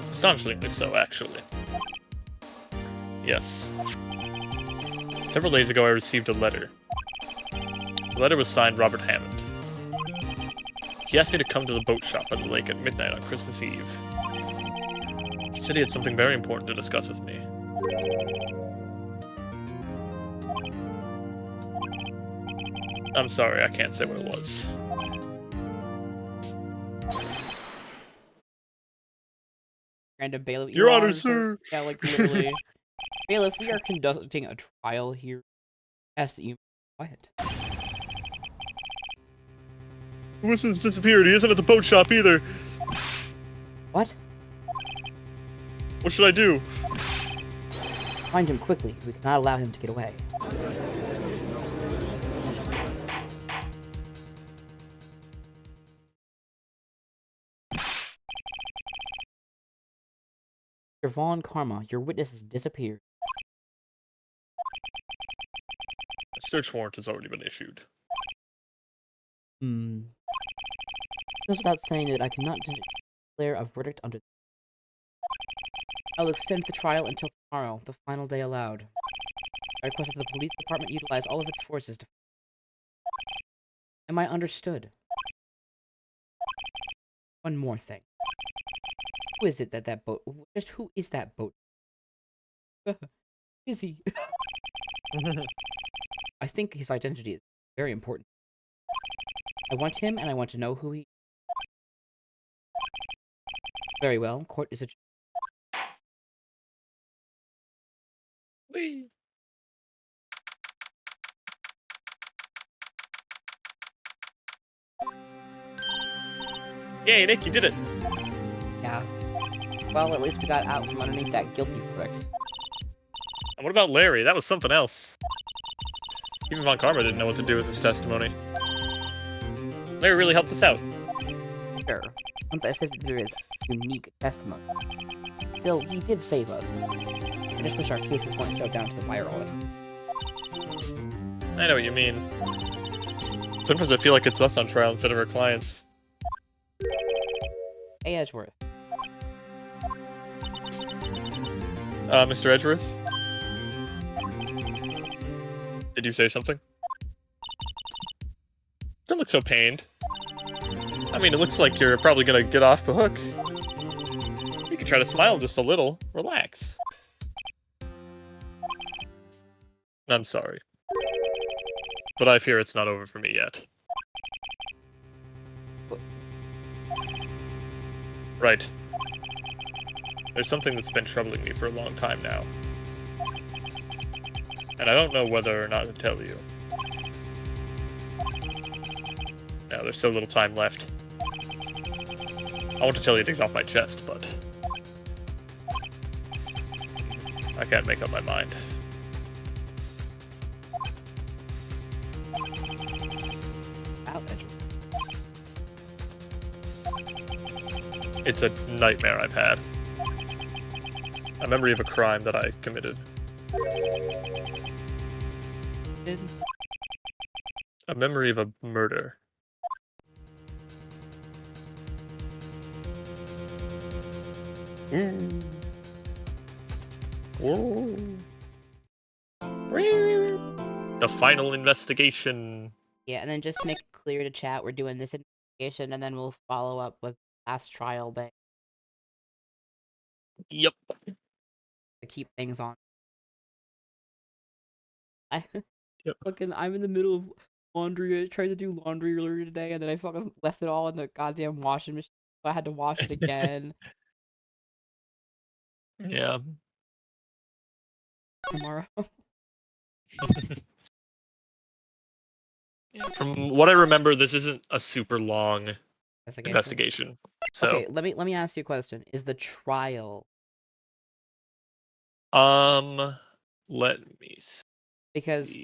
Astonishingly so, actually. Yes. Several days ago I received a letter. The letter was signed Robert Hammond. He asked me to come to the boat shop at the lake at midnight on Christmas Eve. He said he had something very important to discuss with me. I'm sorry, I can't say what it was. Random bailiff. Your Honor, sir! Yeah, like, literally. Bailiff, we are conducting a trial here. Ask that you be quiet. Wilson's disappeared. He isn't at the boat shop either. What? What should I do? Find him quickly. We cannot allow him to get away. Mr. Vaughn Karma, your witness has disappeared. A search warrant has already been issued. Goes without saying that I cannot declare a verdict under... I will extend the trial until tomorrow, the final day allowed. I request that the police department utilize all of its forces to... Am I understood? One more thing. Who is it that boat... Just who is that boat? Is he? I think his identity is very important. I want him, and I want to know who he... Very well. Court is adjourned. Whee! Yay, Nick, you did it! Yeah. Well, at least we got out from underneath that guilty verdict. And what about Larry? That was something else. Even Von Karma didn't know what to do with his testimony. Larry really helped us out. Sure. Once I sifted through his unique testimony. Still, he did save us. I just wish our cases weren't so down to the wire all the time. I know what you mean. Sometimes I feel like it's us on trial instead of our clients. Hey, Edgeworth. Mr. Edgeworth? Did you say something? Don't look so pained. I mean, it looks like you're probably gonna get off the hook. try to smile just a little, relax. I'm sorry. But I fear it's not over for me yet. Right. There's something that's been troubling me for a long time now. And I don't know whether or not to tell you. Now, there's so little time left. I want to tell you to get off my chest, but... I can't make up my mind. It's a nightmare I've had. A memory of a crime that I committed. A memory of a murder. Ooh. Ooh. The final investigation. Yeah, and then just to make it clear to chat, we're doing this investigation, and then we'll follow up with last trial day. Yep. To keep things on. Yep. Fucking, I'm in the middle of laundry. I tried to do laundry earlier today, and then I fucking left it all in the goddamn washing machine. So I had to wash it again. Yeah. Tomorrow. From what I remember, this isn't a super long investigation. So okay, let me ask you a question. Is the trial? Let me see. Because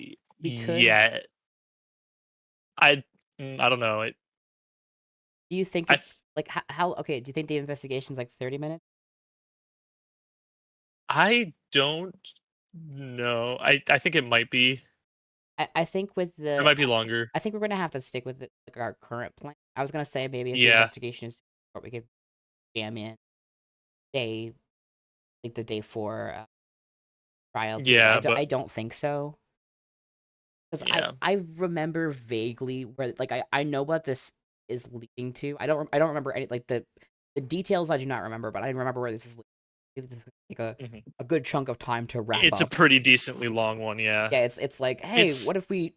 we could. Yeah. I don't know. Do you think it's like how? Okay, do you think the investigation's like 30 minutes? I don't know. I think it might be. I think with the. It might be longer. I think we're gonna have to stick with like our current plan. I was gonna say maybe if the Yeah. investigation is short, we could jam in day, like the day 4 trial. Too. Yeah, I don't think so. Because yeah. I remember vaguely where like I know what this is leading to. I don't remember any like the details. I do not remember, but I remember where this is leading. This is like a good chunk of time to wrap up. It's a pretty decently long one, yeah. Yeah, it's like, hey, what if we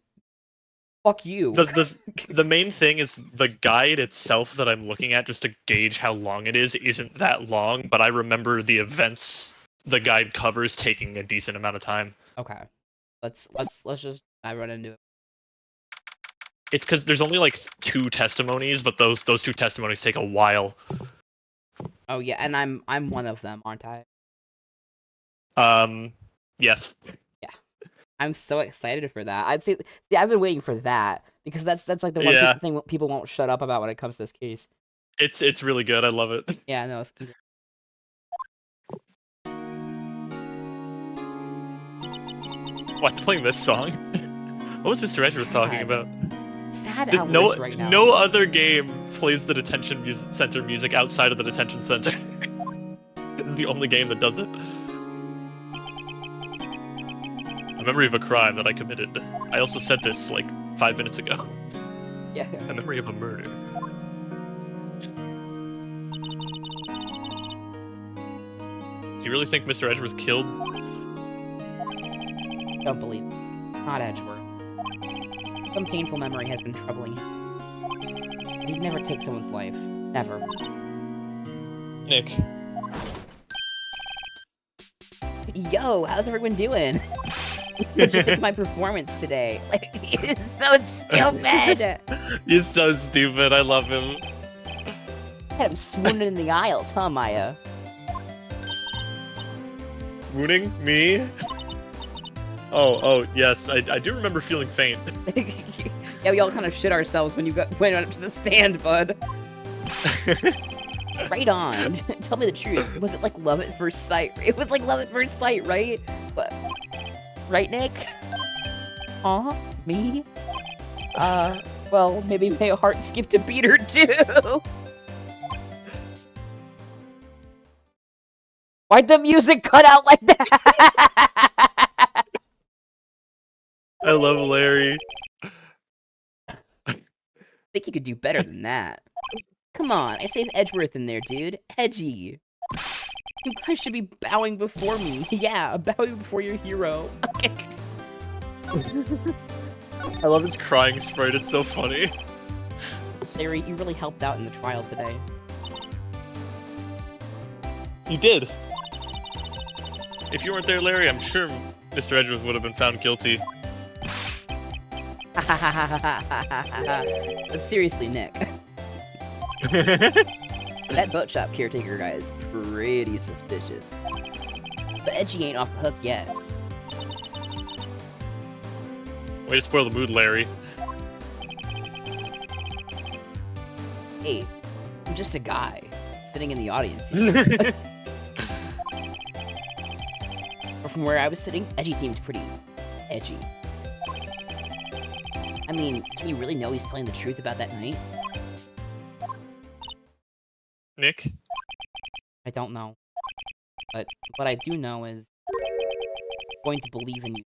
fuck you? The main thing is the guide itself that I'm looking at, just to gauge how long it is, isn't that long, but I remember the events the guide covers taking a decent amount of time. Okay. Let's just dive right into it. It's because there's only like 2 testimonies, but those 2 testimonies take a while. Oh yeah, and I'm one of them, aren't I? Yes. Yeah. I'm so excited for that. I'd say, see, I've been waiting for that because that's like the one thing people won't shut up about when it comes to this case. It's really good. I love it. Yeah, no. It's good. Why playing this song? What was Mr. Edgeworth talking about? Sad hours right now. No other game plays the detention center music outside of the detention center. It's the only game that does it. A memory of a crime that I committed. I also said this like 5 minutes ago. Yeah. A memory of a murder. Do you really think Mr. Edgeworth killed? Don't believe it. Not Edgeworth. Some painful memory has been troubling him. But he'd never take someone's life. Never. Nick. Yo, how's everyone doing? What'd you think of my performance today? Like, it's so stupid! He's so stupid, I love him. Had him swooning in the aisles, huh, Maya? Swooning? Me? Oh, yes, I do remember feeling faint. Yeah, we all kind of shit ourselves when you went up to the stand, bud. Right on. Tell me the truth. Was it like love at first sight? It was like love at first sight, right? But, right, Nick? Huh? Me? Well, maybe my heart skipped a beat or two. Why'd the music cut out like that? I love Larry. I think you could do better than that. Come on, I saved Edgeworth in there, dude. Edgy. You guys should be bowing before me. Yeah, bowing before your hero. I love his crying sprite, it's so funny. Larry, you really helped out in the trial today. You did. If you weren't there, Larry, I'm sure Mr. Edgeworth would have been found guilty. But seriously, Nick. That boat shop caretaker guy is pretty suspicious. But Edgy ain't off the hook yet. Way to spoil the mood, Larry. Hey, I'm just a guy sitting in the audience. But from where I was sitting, Edgy seemed pretty edgy. I mean, can you really know he's telling the truth about that night? Nick? I don't know. But what I do know is I'm going to believe in you.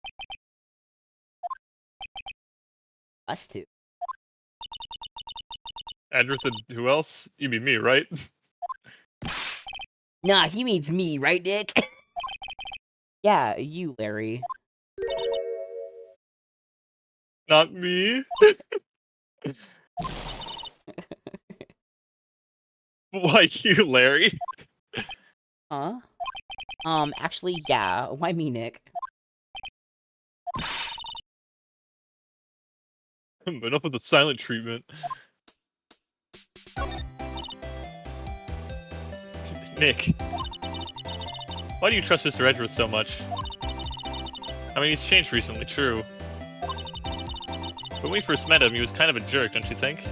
Us two. Edgeworth and who else? You mean me, right? Nah, he means me, right, Nick? Yeah, you, Larry. Not me? Why you, Larry? Huh? Actually, yeah. Why me, Nick? Enough with the silent treatment. Nick. Why do you trust Mr. Edgeworth so much? I mean, he's changed recently, true. When we first met him, he was kind of a jerk, don't you think?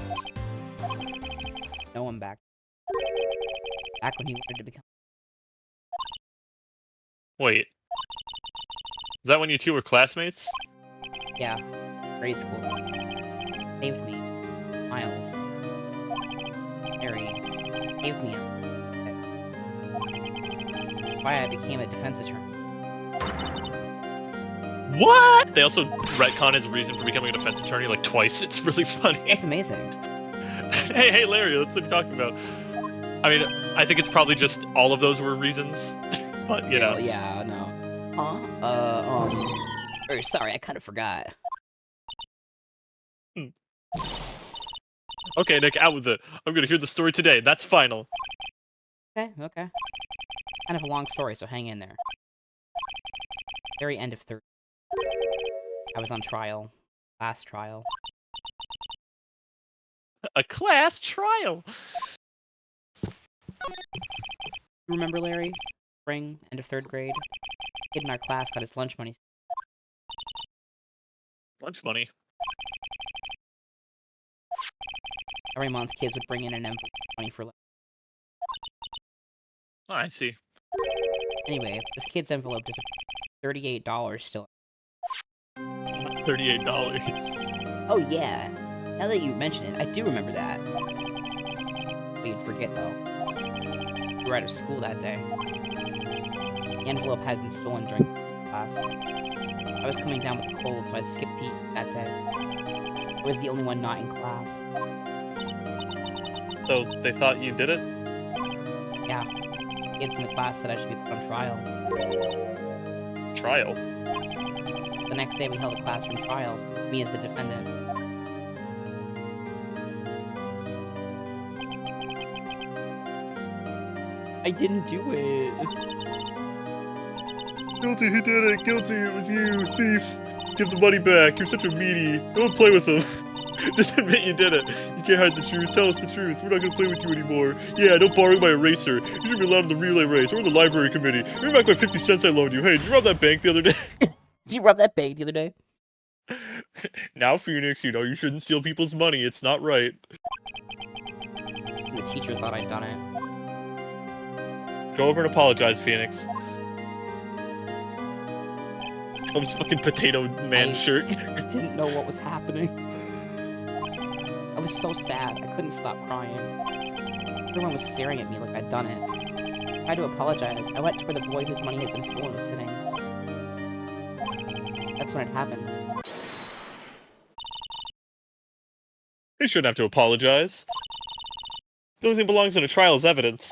No, I'm back. Back when he wanted to become... Wait. Is that when you two were classmates? Yeah. Grade school. Saved me. Miles. Harry. Saved me up. Why I became a defense attorney. What? They also retcon his reason for becoming a defense attorney like twice. It's really funny. That's amazing. Hey, Larry, that's what you're talking about. I mean, I think it's probably just all of those were reasons, but you know. Yeah, no. Or, sorry, I kind of forgot. Okay, Nick, out with it. I'm gonna hear the story today. That's final. Okay. Kind of a long story, so hang in there. Very end of third. I was on trial. Last trial. A class trial. You remember Larry? Spring, end of third grade. Kid in our class got his lunch money. Lunch money. Every month, kids would bring in an envelope of money for lunch. Oh, I see. Anyway, this kid's envelope is $38 still. $38. Oh yeah. Now that you mention it, I do remember that. But you'd forget though. We were out of school that day. The envelope had been stolen during class. I was coming down with a cold, so I skipped PE that day. I was the only one not in class. So they thought you did it? Yeah. Kids in the class said I should be put on trial. Trial? The next day we held a classroom trial, me as the defendant. I didn't do it. Guilty, he did it. Guilty, it was you, thief. Give the money back. You're such a meanie. Don't play with him. Just admit you did it. You can't hide the truth. Tell us the truth. We're not gonna play with you anymore. Yeah, don't borrow my eraser. You should be allowed in the relay race or in the library committee. Give me back my 50 cents I loaned you. Hey, did you rob that bank the other day? Did you rob that bank the other day? Now, Phoenix, you know you shouldn't steal people's money. It's not right. The teacher thought I'd done it. Go over and apologize, Phoenix. Oh, this fucking potato man shirt. I didn't know what was happening. I was so sad, I couldn't stop crying. Everyone was staring at me like I'd done it. I tried to apologize. I went to where the boy whose money had been stolen was sitting. That's when it happened. You shouldn't have to apologize. The only thing belongs in a trial is evidence.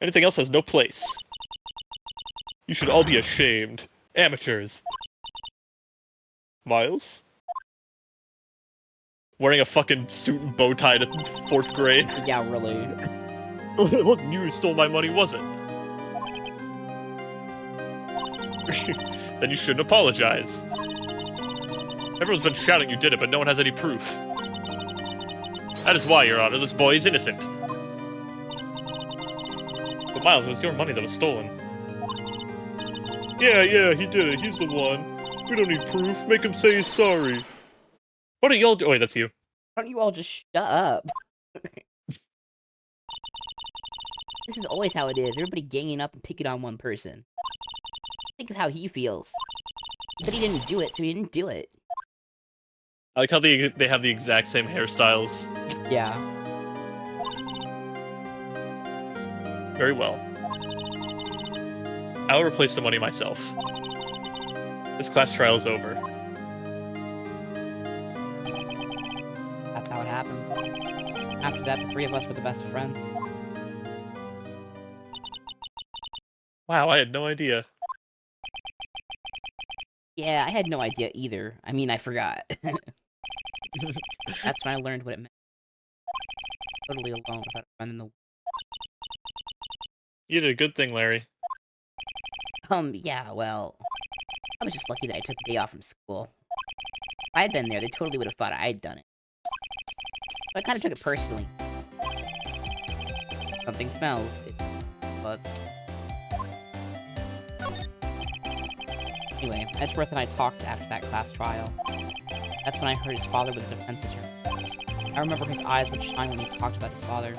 Anything else has no place. You should all be ashamed. Amateurs. Miles? Wearing a fucking suit and bow tie to 4th grade. Yeah, really. It wasn't you who stole my money, was it? Then you shouldn't apologize. Everyone's been shouting you did it, but no one has any proof. That is why, Your Honor, this boy is innocent. But Miles, it was your money that was stolen. Yeah, he did it. He's the one. We don't need proof. Make him say he's sorry. What are y'all doing? Wait, that's you. Why don't you all just shut up? This is always how it is. Everybody ganging up and picking on one person. Think of how he feels. He said he didn't do it, so he didn't do it. I like how they have the exact same hairstyles. Yeah. Very well. I'll replace the money myself. This class trial is over. That's how it happened. After that, the 3 of us were the best of friends. Wow, I had no idea. Yeah, I had no idea either. I mean, I forgot. That's when I learned what it meant. Totally alone without a friend in the... You did a good thing, Larry. Yeah, well... I was just lucky that I took a day off from school. If I had been there, they totally would have thought I had done it. So I kind of took it personally. Something smells. Butts. Anyway, Edgeworth and I talked after that class trial. That's when I heard his father was a defense attorney. I remember his eyes would shine when he talked about his father.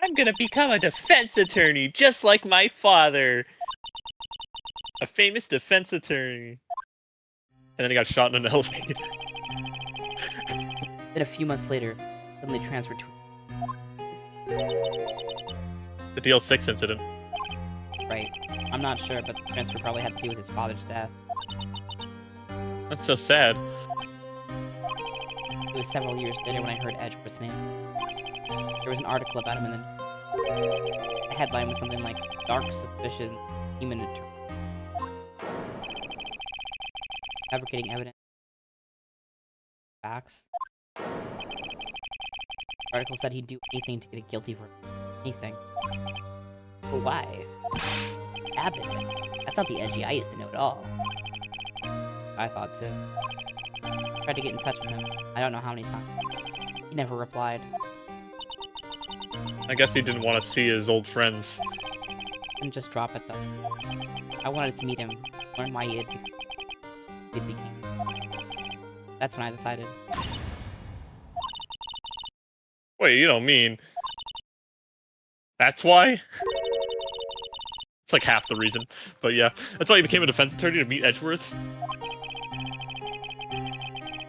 I'm gonna become a defense attorney, just like my father! A famous defense attorney. And then he got shot in an elevator. Then a few months later, suddenly transferred to... The DL6 incident. Right. I'm not sure, but the transfer probably had to do with his father's death. That's so sad. It was several years later when I heard Edgeworth's name. There was an article about him, and then the headline was something like, Dark Suspicion, Human Attorney. Fabricating evidence. Facts. The article said he'd do anything to get a guilty verdict. Anything. But why? Abbott. That's not the Edgy I used to know at all. I thought too. Tried to get in touch with him. I don't know how many times. He never replied. I guess he didn't want to see his old friends. Didn't just drop it though. I wanted to meet him, learn why he became. That's when I decided. Wait, you don't mean... That's why? It's like half the reason, but yeah. That's why he became a defense attorney, to meet Edgeworth?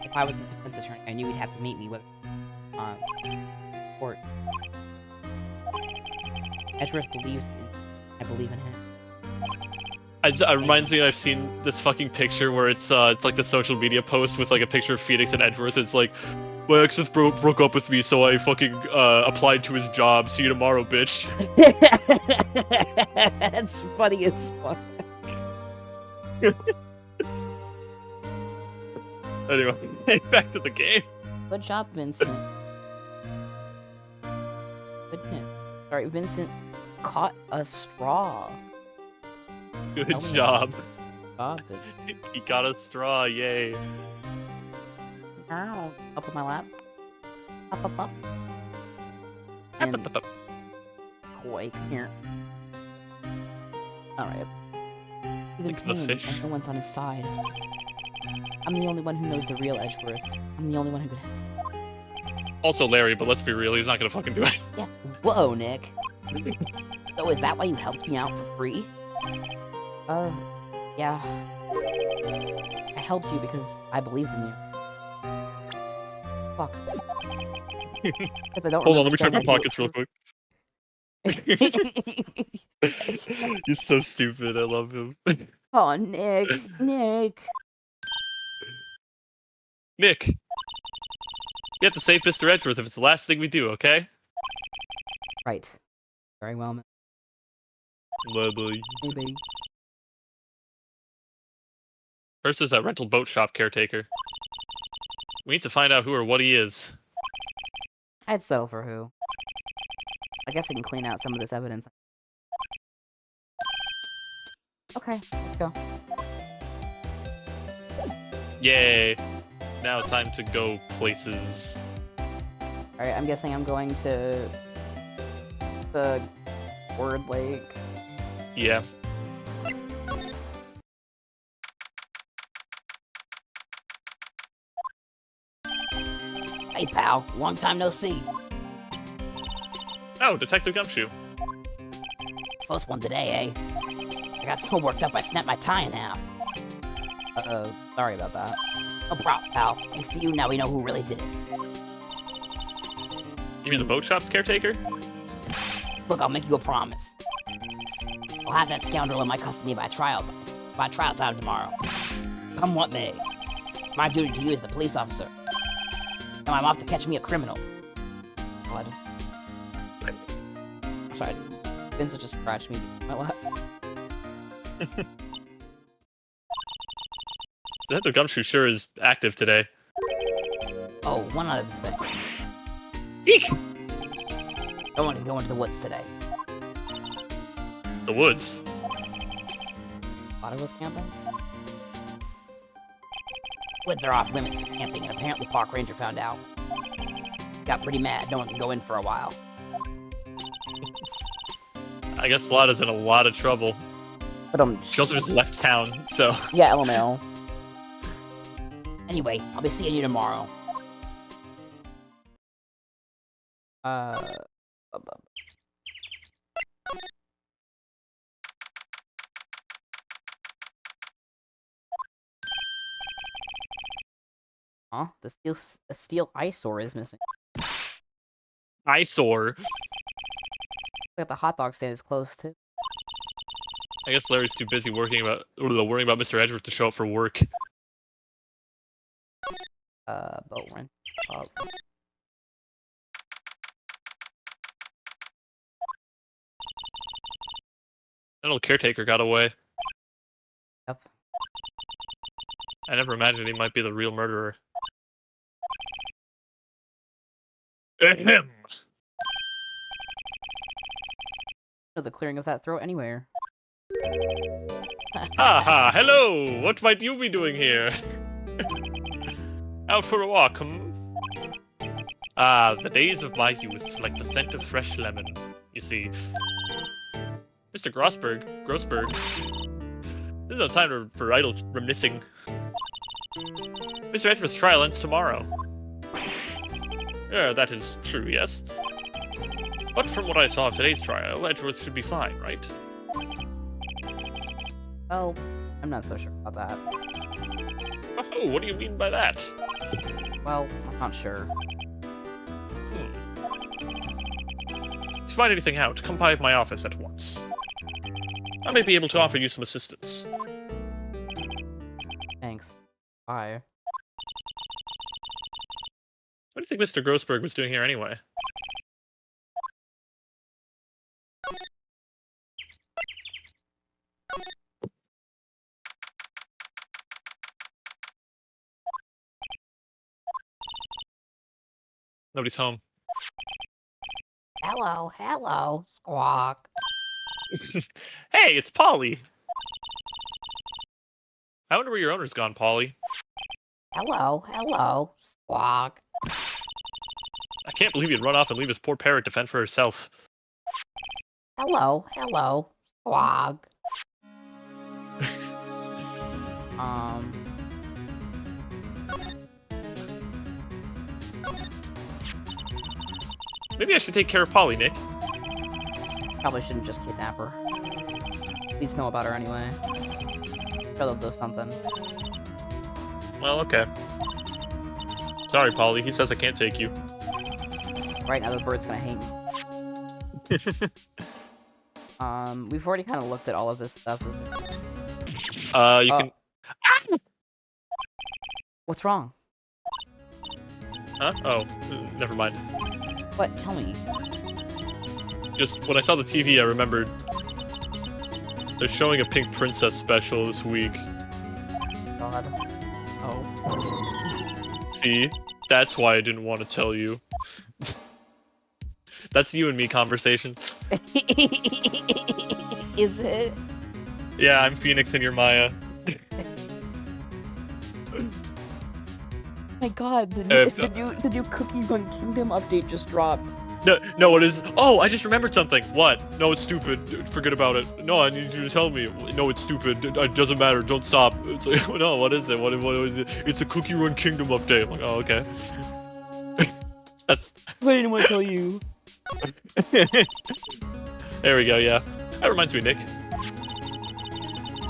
If I was a defense attorney, I knew he'd have to meet me with court. Edgeworth believes in... I believe in him. It reminds me, I've seen this fucking picture where it's like the social media post with like a picture of Phoenix and Edgeworth. It's like, my ex just broke up with me, so I fucking applied to his job. See you tomorrow, bitch. That's funny as fuck. Anyway, back to the game. Good job, Vincent. Goodness. Sorry, Vincent caught a straw. Good job. Stop it. He got a straw, yay. Ow. Up on my lap. Up, up, up. And... Boy, come here. Alright. He's in pain, and no one's on his side. I'm the only one who knows the real Edgeworth. I'm the only one who could... Also Larry, but let's be real, he's not gonna fucking do it. Yeah. Whoa, Nick. So is that why you helped me out for free? Yeah. I helped you because I believed in you. Fuck. Hold on, let me check my pockets real quick. He's so stupid, I love him. Oh, Nick. Nick. Nick! You have to save Mr. Edgeworth if it's the last thing we do, okay? Right. Very well, man. Bye-bye. Maybe. First is that rental boat shop caretaker. We need to find out who or what he is. I'd settle for who. I guess I can clean out some of this evidence. Okay, let's go. Yay! Now time to go places. Alright, I'm guessing I'm going to the Word Lake. Yeah. Hey pal, long time no see. Oh, Detective Gumshoe. First one today, eh? I got so worked up I snapped my tie in half. Sorry about that. No problem, pal. Thanks to you, now we know who really did it. You mean the boat shop's caretaker? Look, I'll make you a promise. I'll have that scoundrel in my custody by trial time tomorrow. Come what may. My duty to you as the police officer. Now I'm off to catch me a criminal. What? I'm sorry. Vincent just scratched me. What? Detective Gumshoe sure is active today. Oh, one other thing. Eek! Don't want to go into the woods today. The woods. Thought I was camping? Woods are off limits to camping, and apparently Park Ranger found out. Got pretty mad, no one can go in for a while. I guess Lotta's in a lot of trouble. But Shelter's left town, so... Yeah, LMAO. Anyway, I'll be seeing you tomorrow. Huh? The steel eyesore is missing. Eyesore. Look, the hot dog stand is closed too. I guess Larry's too busy worrying about Mr. Edgeworth to show up for work. Boat rent. That old caretaker got away. Yep. I never imagined he might be the real murderer. Ahem. No, the clearing of that throat anywhere. Haha, hello! What might you be doing here? Out for a walk, hmm? Ah, the days of my youth, like the scent of fresh lemon. You see, Mr. Grossberg, this is no time for idle reminiscing. Mr. Edgeworth's trial ends tomorrow. Yeah, that is true, yes. But from what I saw of today's trial, Edgeworth should be fine, right? Well, I'm not so sure about that. Oh, what do you mean by that? Well, I'm not sure. If you find anything out, come by my office at once. I may be able to offer you some assistance. Thanks. Bye. What do you think Mr. Grossberg was doing here anyway? Nobody's home. Hello, Squawk. Hey, it's Polly! I wonder where your owner's gone, Polly. Hello, Squawk. I can't believe you'd run off and leave his poor parrot to fend for herself. Hello, Squawk. Maybe I should take care of Polly, Nick. Probably shouldn't just kidnap her. Needs to know about her anyway. Sure they'll do something. Well, okay. Sorry, Polly. He says I can't take you. Right now the bird's gonna hate me. We've already kind of looked at all of this stuff. You can... Ah! What's wrong? Huh? Oh, never mind. What? Tell me. Just when I saw the TV, I remembered they're showing a Pink Princess special this week. God. Oh. See? That's why I didn't want to tell you. That's you and me conversation. Is it? Yeah, I'm Phoenix and you're Maya. My God, the new Cookie Run Kingdom update just dropped. No, it is. Oh, I just remembered something. What? No, it's stupid. Forget about it. No, I need you to tell me. No, it's stupid. It doesn't matter. Don't stop. It's like, no, what is it? What is it? It's a Cookie Run Kingdom update. I'm like, oh, okay. That's. I didn't want to tell you. There we go. Yeah, that reminds me, Nick.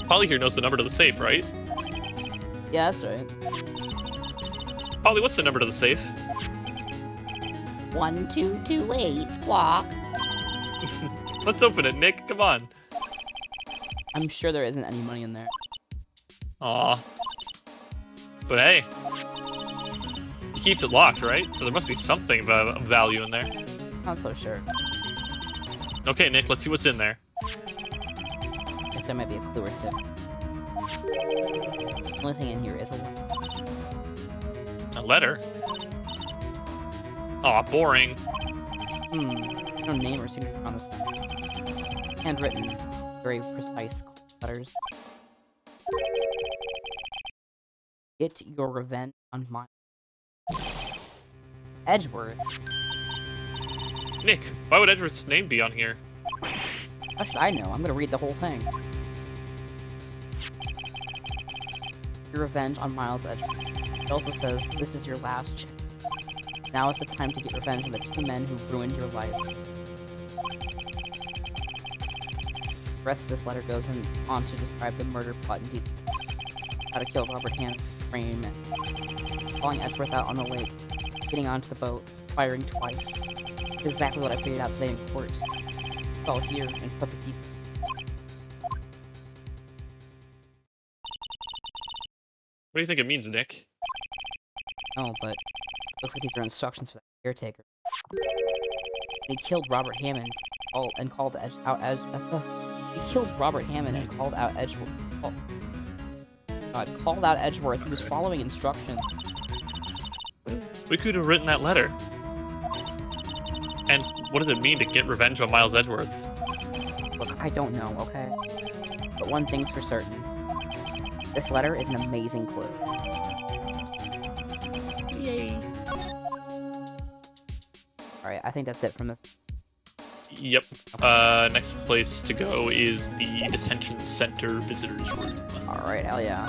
Polly here knows the number to the safe, right? Yeah, that's right. Polly, what's the number to the safe? 1228 squawk. Let's open it, Nick. Come on. I'm sure there isn't any money in there. Aw. But hey, he keeps it locked, right? So there must be something of value in there. Not so sure. Okay, Nick, let's see what's in there. Guess there might be a clue or two. The only thing in here is a letter. A letter? Aw, boring. No name or signature on this thing. Handwritten, very precise letters. Get your revenge on my Edgeworth. Nick, why would Edgeworth's name be on here? How should I know? I'm gonna read the whole thing. Your revenge on Miles Edgeworth. It also says, this is your last chance. Now is the time to get revenge on the two men who ruined your life. The rest of this letter goes on to describe the murder plot in detail. How to kill Robert Hammond, frame it. Calling Edgeworth out on the lake, getting onto the boat, firing twice. It's exactly what I figured out today in court. It's all here in perfect detail. What do you think it means, Nick? Oh, but looks like these are instructions for the caretaker. He killed Robert Hammond and called out he killed Robert Hammond and called out Edgeworth. Called out Edgeworth. He was following instructions. We could have written that letter. And what does it mean to get revenge on Miles Edgeworth? Look, I don't know, okay? But one thing's for certain. This letter is an amazing clue. Yay. Alright, I think that's it from this. Yep. Okay. Next place to go is the Detention Center Visitors Room. Alright, hell yeah.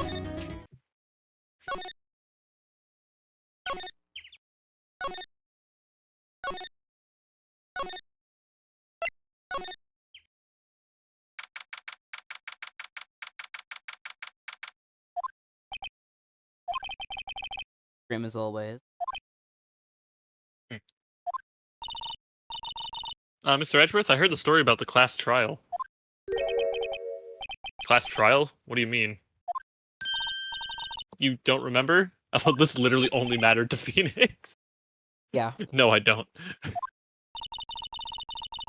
Grim as always. Mr. Edgeworth, I heard the story about the class trial. Class trial? What do you mean? You don't remember? Oh, this literally only mattered to Phoenix. Yeah. No, I don't.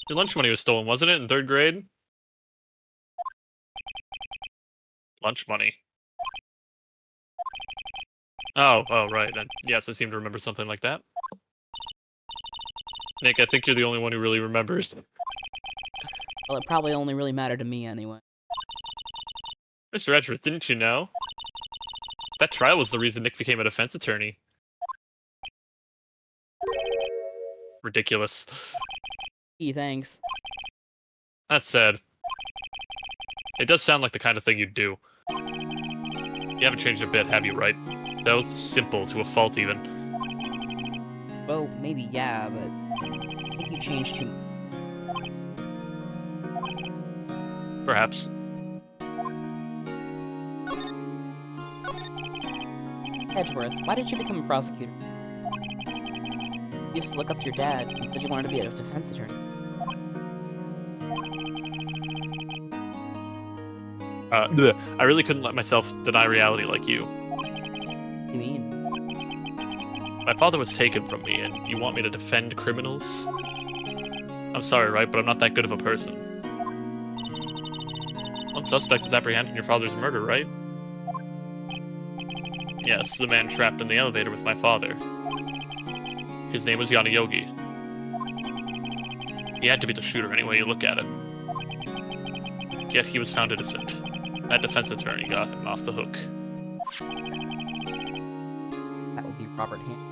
Your lunch money was stolen, wasn't it, in 3rd grade? Lunch money. Oh, right. Yes, I seem to remember something like that. Nick, I think you're the only one who really remembers. Well, it probably only really mattered to me anyway. Mr. Edgeworth, didn't you know? That trial was the reason Nick became a defense attorney. Ridiculous. Gee, thanks. That said, it does sound like the kind of thing you'd do. You haven't changed a bit, have you, right? That was simple to a fault, even. Well, maybe yeah, but I think you changed too much. Perhaps. Edgeworth, why did you become a prosecutor? You used to look up to your dad. You said you wanted to be a defense attorney. I really couldn't let myself deny reality like you. What do you mean? My father was taken from me, and you want me to defend criminals? I'm sorry, right, but I'm not that good of a person. One suspect is apprehended in your father's murder, right? Yes, the man trapped in the elevator with my father. His name was Yana Yogi. He had to be the shooter any way you look at it. Yet he was found innocent. That defense attorney got him off the hook. That would be Robert Ham.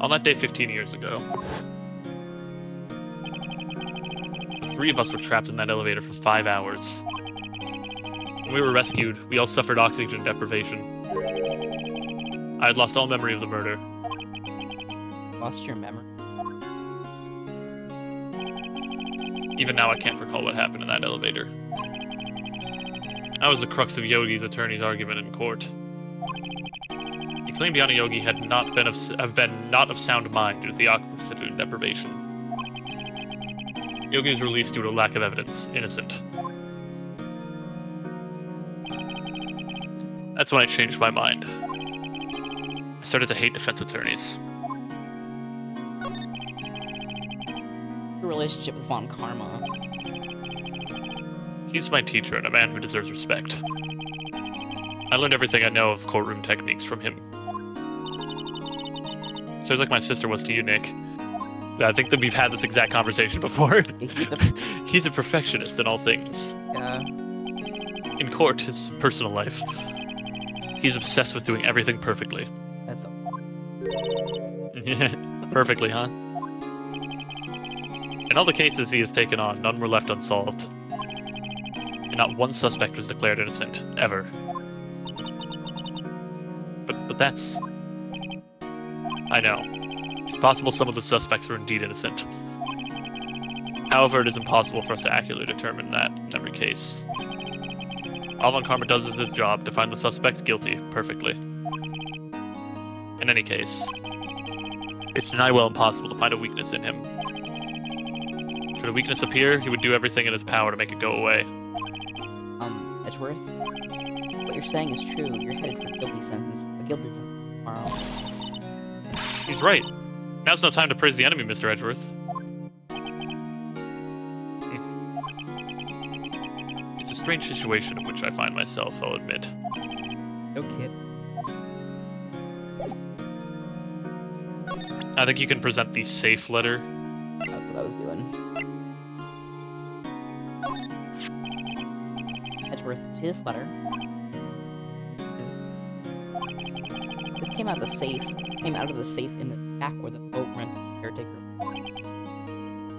On that day 15 years ago, the three of us were trapped in that elevator for 5 hours. When we were rescued, we all suffered oxygen deprivation. I had lost all memory of the murder. Lost your memory? Even now I can't recall what happened in that elevator. That was the crux of Yogi's attorney's argument in court. He claimed Yana Yogi had not been of sound mind due to the oxygen deprivation. Yogi was released due to lack of evidence, innocent. That's when I changed my mind. I started to hate defense attorneys. Your relationship with Von Karma. He's my teacher and a man who deserves respect. I learned everything I know of courtroom techniques from him. So he's like my sister was to you, Nick. I think that we've had this exact conversation before. He's a perfectionist in all things. Yeah. In court, his personal life, he's obsessed with doing everything perfectly. That's Perfectly, huh? In all the cases he has taken on, none were left unsolved. And not one suspect was declared innocent, ever. But that's... I know. It's possible some of the suspects were indeed innocent. However, it is impossible for us to accurately determine that in every case. All Von Karma does is his job to find the suspect guilty, perfectly. In any case, it's nigh well impossible to find a weakness in him. Should a weakness appear, he would do everything in his power to make it go away. Edgeworth? What you're saying is true. You're headed for a guilty sentence tomorrow. He's right. Now's no time to praise the enemy, Mr. Edgeworth. It's a strange situation in which I find myself, I'll admit. No kid. I think you can present the safe letter. That's what I was doing. Edgeworth, see this letter? This came out of the safe in the back where the boat rental caretaker.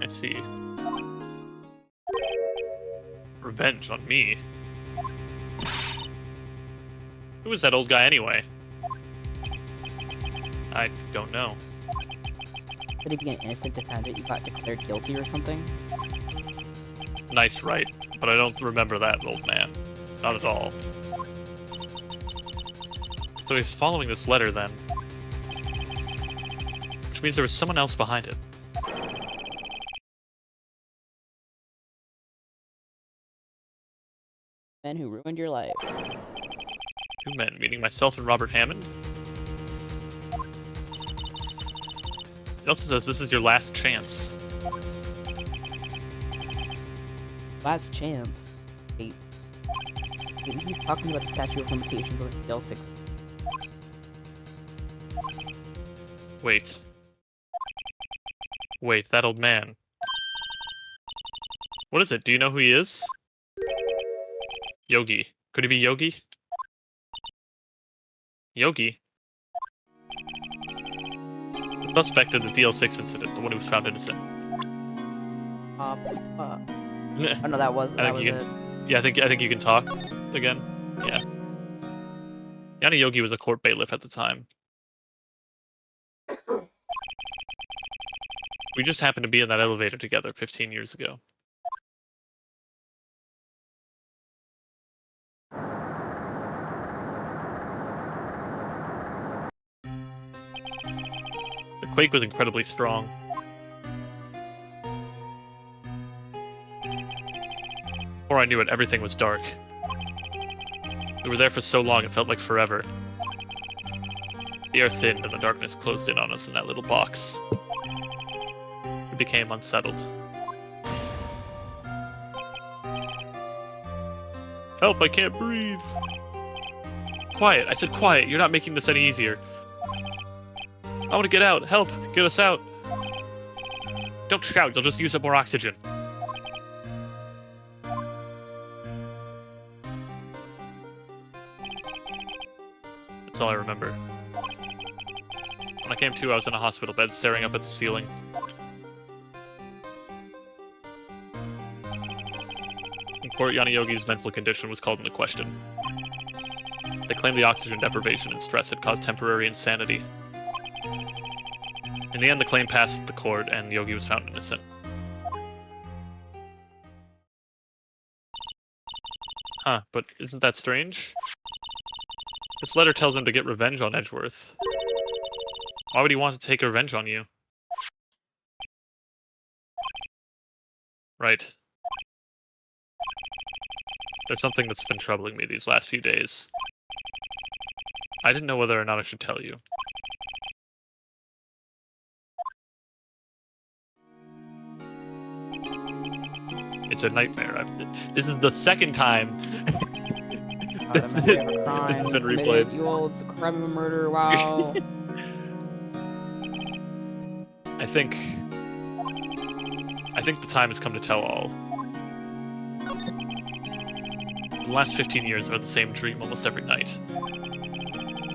I see. Revenge on me? Who was that old guy anyway? I don't know. Could he be an innocent defendant you got declared guilty or something? Nice, right? But I don't remember that old man. Not at all. So he's following this letter then. Which means there was someone else behind it. Men who ruined your life. 2 men, meaning myself and Robert Hammond? It also says this is your last chance. Last chance. Wait. Maybe he's talking about the statute of limitations on the DL6. Wait. Wait, that old man. What is it? Do you know who he is? Yogi. Could he be Yogi? Yogi? The suspect in the DL6 incident, the one who was found innocent. Oh no, that was it. Yeah, I think you can talk again. Yeah. Yana Yogi was a court bailiff at the time. We just happened to be in that elevator together 15 years ago. The quake was incredibly strong. Before I knew it, everything was dark. We were there for so long, it felt like forever. The air thinned and the darkness closed in on us in that little box. We became unsettled. Help, I can't breathe! Quiet, I said quiet, you're not making this any easier. I want to get out, help, get us out. Don't shout, you'll just use up more oxygen. That's all I remember. When I came to, I was in a hospital bed, staring up at the ceiling. In court, Yogi's mental condition was called into question. They claimed the oxygen deprivation and stress had caused temporary insanity. In the end, the claim passed the court, and Yogi was found innocent. Huh, but isn't that strange? This letter tells him to get revenge on Edgeworth. Why would he want to take revenge on you? Right. There's something that's been troubling me these last few days. I didn't know whether or not I should tell you. It's a nightmare. This is the second time this has been replayed. You old crime and murder, wow. I think the time has come to tell all. In the last 15 years, I've had the same dream almost every night.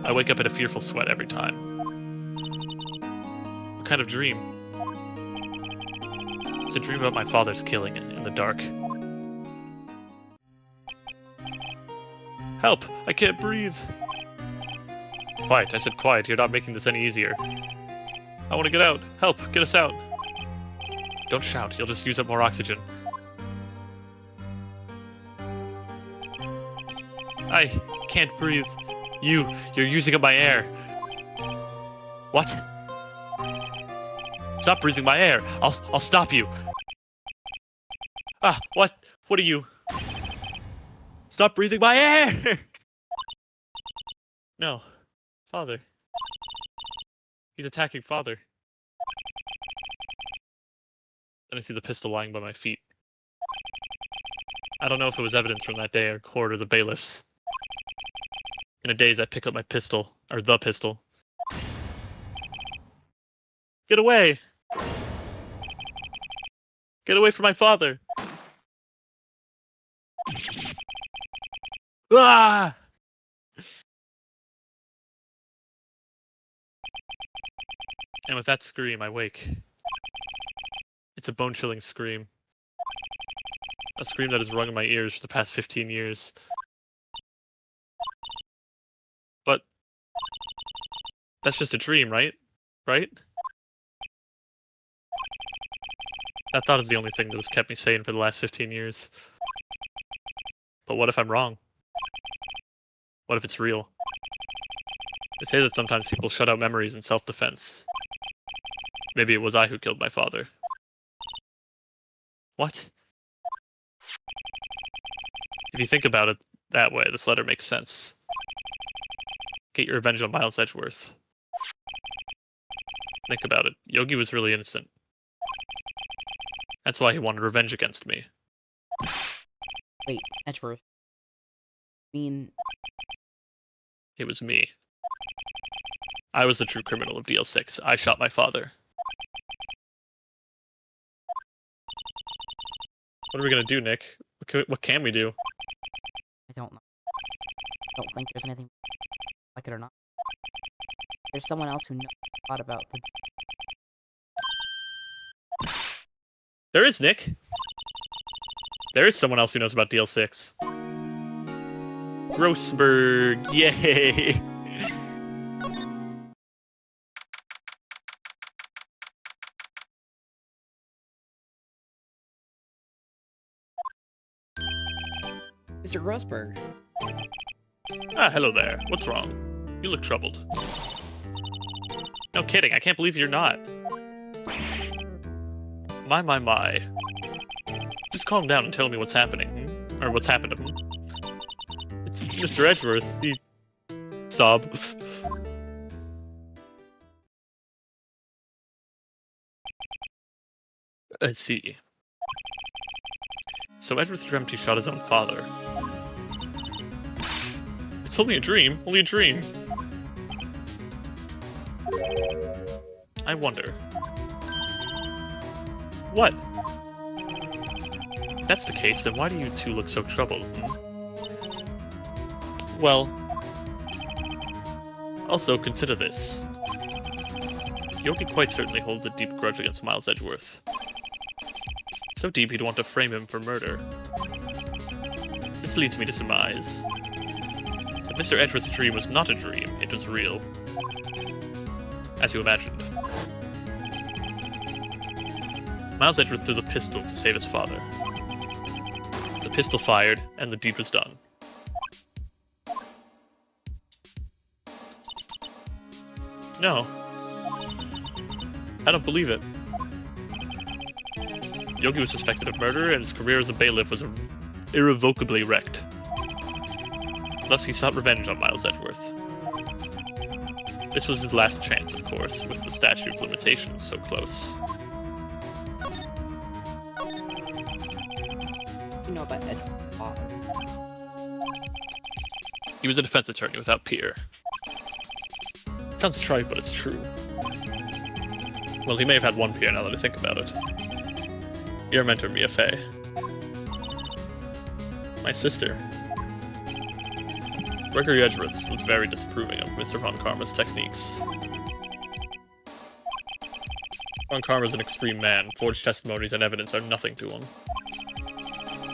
I wake up in a fearful sweat every time. What kind of dream? It's a dream about my father's killing in the dark. Help! I can't breathe! Quiet, I said quiet, you're not making this any easier. I want to get out! Help! Get us out! Don't shout, you'll just use up more oxygen. I can't breathe. You're using up my air. What? Stop breathing my air! I'll stop you! Ah, what? What are you? Stop breathing my air! No. Father. He's attacking Father. Then I see the pistol lying by my feet. I don't know if it was evidence from that day or court or the bailiffs. In a daze, I pick up my pistol, or the pistol. Get away! Get away from my father! Ah! And with that scream, I wake. It's a bone-chilling scream. A scream that has rung in my ears for the past 15 years. But that's just a dream, right? Right? That thought is the only thing that has kept me sane for the last 15 years. But what if I'm wrong? What if it's real? They say that sometimes people shut out memories in self-defense. Maybe it was I who killed my father. What? If you think about it that way, this letter makes sense. Get your revenge on Miles Edgeworth. Think about it. Yogi was really innocent. That's why he wanted revenge against me. Wait, Edgeworth. I mean... It was me. I was the true criminal of DL6. I shot my father. What are we gonna do, Nick? What can we do? I don't know. I don't think there's anything like it or not. There's someone else who knows a lot about the... There is, Nick! There is someone else who knows about DL6. Grossberg! Yay! Mr. Grossberg. Ah, hello there. What's wrong? You look troubled. No kidding, I can't believe you're not. My. Just calm down and tell me what's happening, hmm? Or what's happened to him. It's Mr. Edgeworth. He... Sob. I see. So Edward dreamt he shot his own father. It's only a dream. Only a dream. I wonder. What? If that's the case, then why do you two look so troubled? Well... Also, consider this. Yogi quite certainly holds a deep grudge against Miles Edgeworth. So deep he'd want to frame him for murder. This leads me to surmise that Mr. Edgeworth's dream was not a dream, it was real. As you imagined. Miles Edgeworth threw the pistol to save his father. The pistol fired, and the deed was done. No. I don't believe it. Yogi was suspected of murder, and his career as a bailiff was irrevocably wrecked. Thus he sought revenge on Miles Edgeworth. This was his last chance, of course, with the statute of limitations so close. You know about Edgeworth's father? He was a defense attorney without peer. Sounds trite, but it's true. Well, he may have had one peer now that I think about it. Your mentor, Mia Fey. My sister. Gregory Edgeworth was very disapproving of Mr. Von Karma's techniques. Von Karma is an extreme man. Forged testimonies and evidence are nothing to him.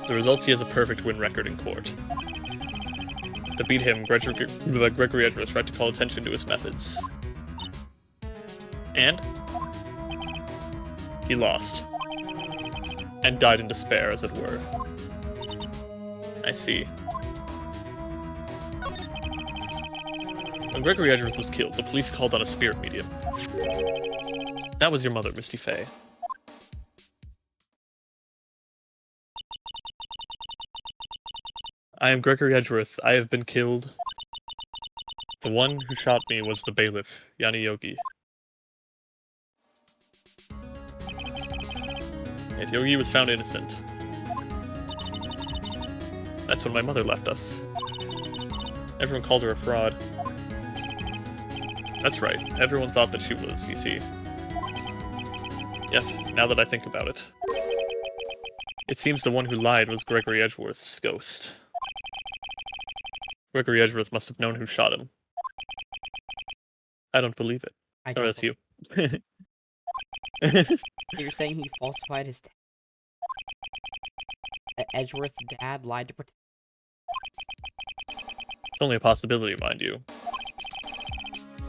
The result, he has a perfect win record in court. To beat him, Gregory Edgeworth tried to call attention to his methods. And? He lost. And died in despair, as it were. I see. When Gregory Edgeworth was killed, the police called on a spirit medium. That was your mother, Misty Fey. I am Gregory Edgeworth. I have been killed. The one who shot me was the bailiff, Yanni Yogi. Yet Yogi was found innocent. That's when my mother left us. Everyone called her a fraud. That's right, everyone thought that she was, you see. Yes, now that I think about it. It seems the one who lied was Gregory Edgeworth's ghost. Gregory Edgeworth must have known who shot him. I don't believe it. I Oh, don't that's you. You're saying he falsified his that Edgeworth's dad lied to protect. It's only a possibility, mind you.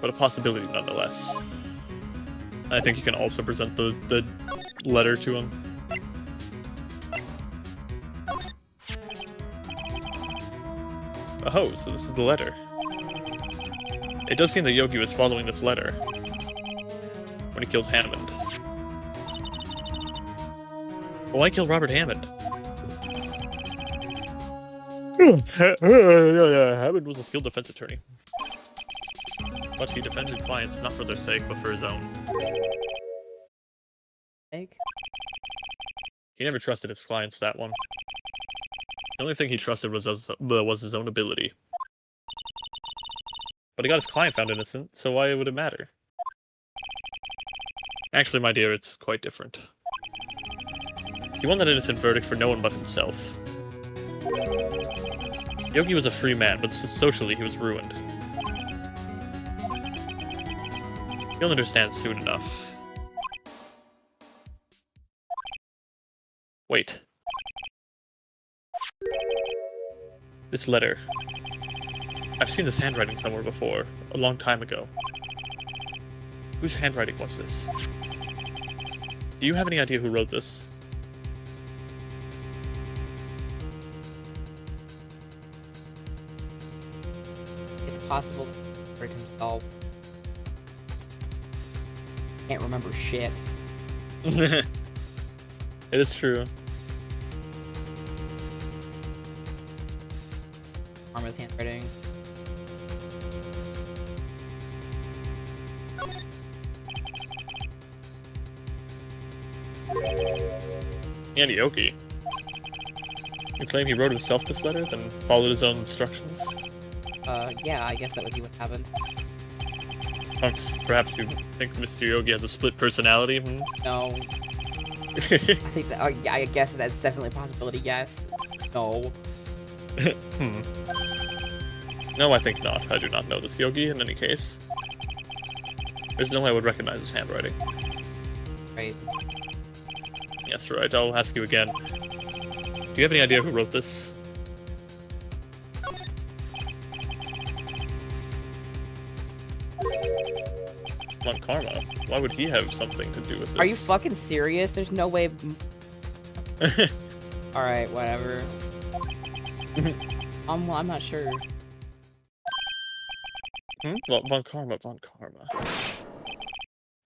But a possibility nonetheless. I think you can also present the letter to him. Oh, so this is the letter. It does seem that Yogi was following this letter when he killed Hammond. But why kill Robert Hammond? Hammond was a skilled defense attorney. But he defended clients not for their sake, but for his own. Egg? He never trusted his clients, that one. The only thing he trusted was his own ability. But he got his client found innocent, so why would it matter? Actually, my dear, it's quite different. He won that innocent verdict for no one but himself. Yogi was a free man, but socially he was ruined. You'll understand soon enough. Wait. This letter. I've seen this handwriting somewhere before, a long time ago. Whose handwriting was this? Do you have any idea who wrote this? It's possible to hurt himself. Can't remember shit. It is true. Karma's handwriting. Andy Yogi. You claim he wrote himself this letter, then followed his own instructions? Yeah, I guess that would be what happened. Perhaps you think Mr. Yogi has a split personality? Hmm? No. I think that, yeah, I guess that's definitely a possibility, yes. No. No, I think not. I do not know this Yogi in any case. There's no way I would recognize his handwriting. Right. Yes, right. I'll ask you again. Do you have any idea who wrote this? Von Karma? Why would he have something to do with this? Are you fucking serious? There's no way... Alright, whatever. I'm not sure. Well, Von Karma.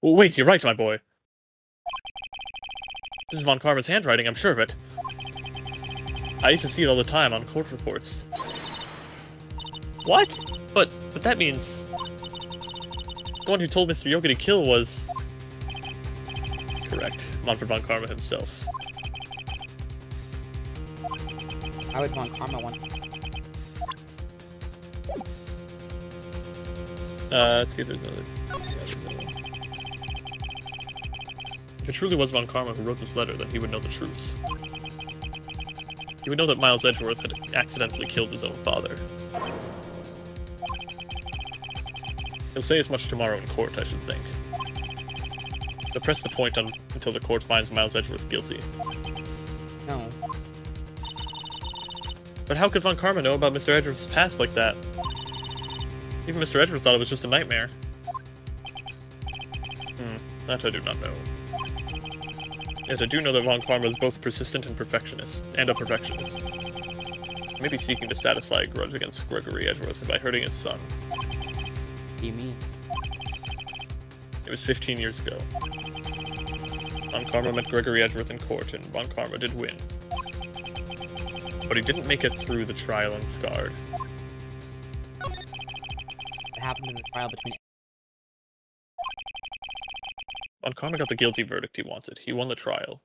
Oh, wait, you're right, my boy. This is Von Karma's handwriting, I'm sure of it. I used to see it all the time on court reports. What? But that means... The one who told Mr. Yogi to kill was... Correct. Manfred Von Karma himself. How would Von Karma want... Let's see if there's another... Yeah, there's another one. If it truly was Von Karma who wrote this letter, then he would know the truth. He would know that Miles Edgeworth had accidentally killed his own father. He'll say as much tomorrow in court, I should think. So press the point on until the court finds Miles Edgeworth guilty. No. But how could Von Karma know about Mr. Edgeworth's past like that? Even Mr. Edgeworth thought it was just a nightmare. That I do not know. Yet I do know that Von Karma is both persistent and a perfectionist. He may be seeking to satisfy a grudge against Gregory Edgeworth by hurting his son. What do you mean? It was 15 years ago. Von Karma met Gregory Edgeworth in court, and Von Karma did win. But he didn't make it through the trial unscarred. What happened in the trial between... Von Karma got the guilty verdict he wanted. He won the trial.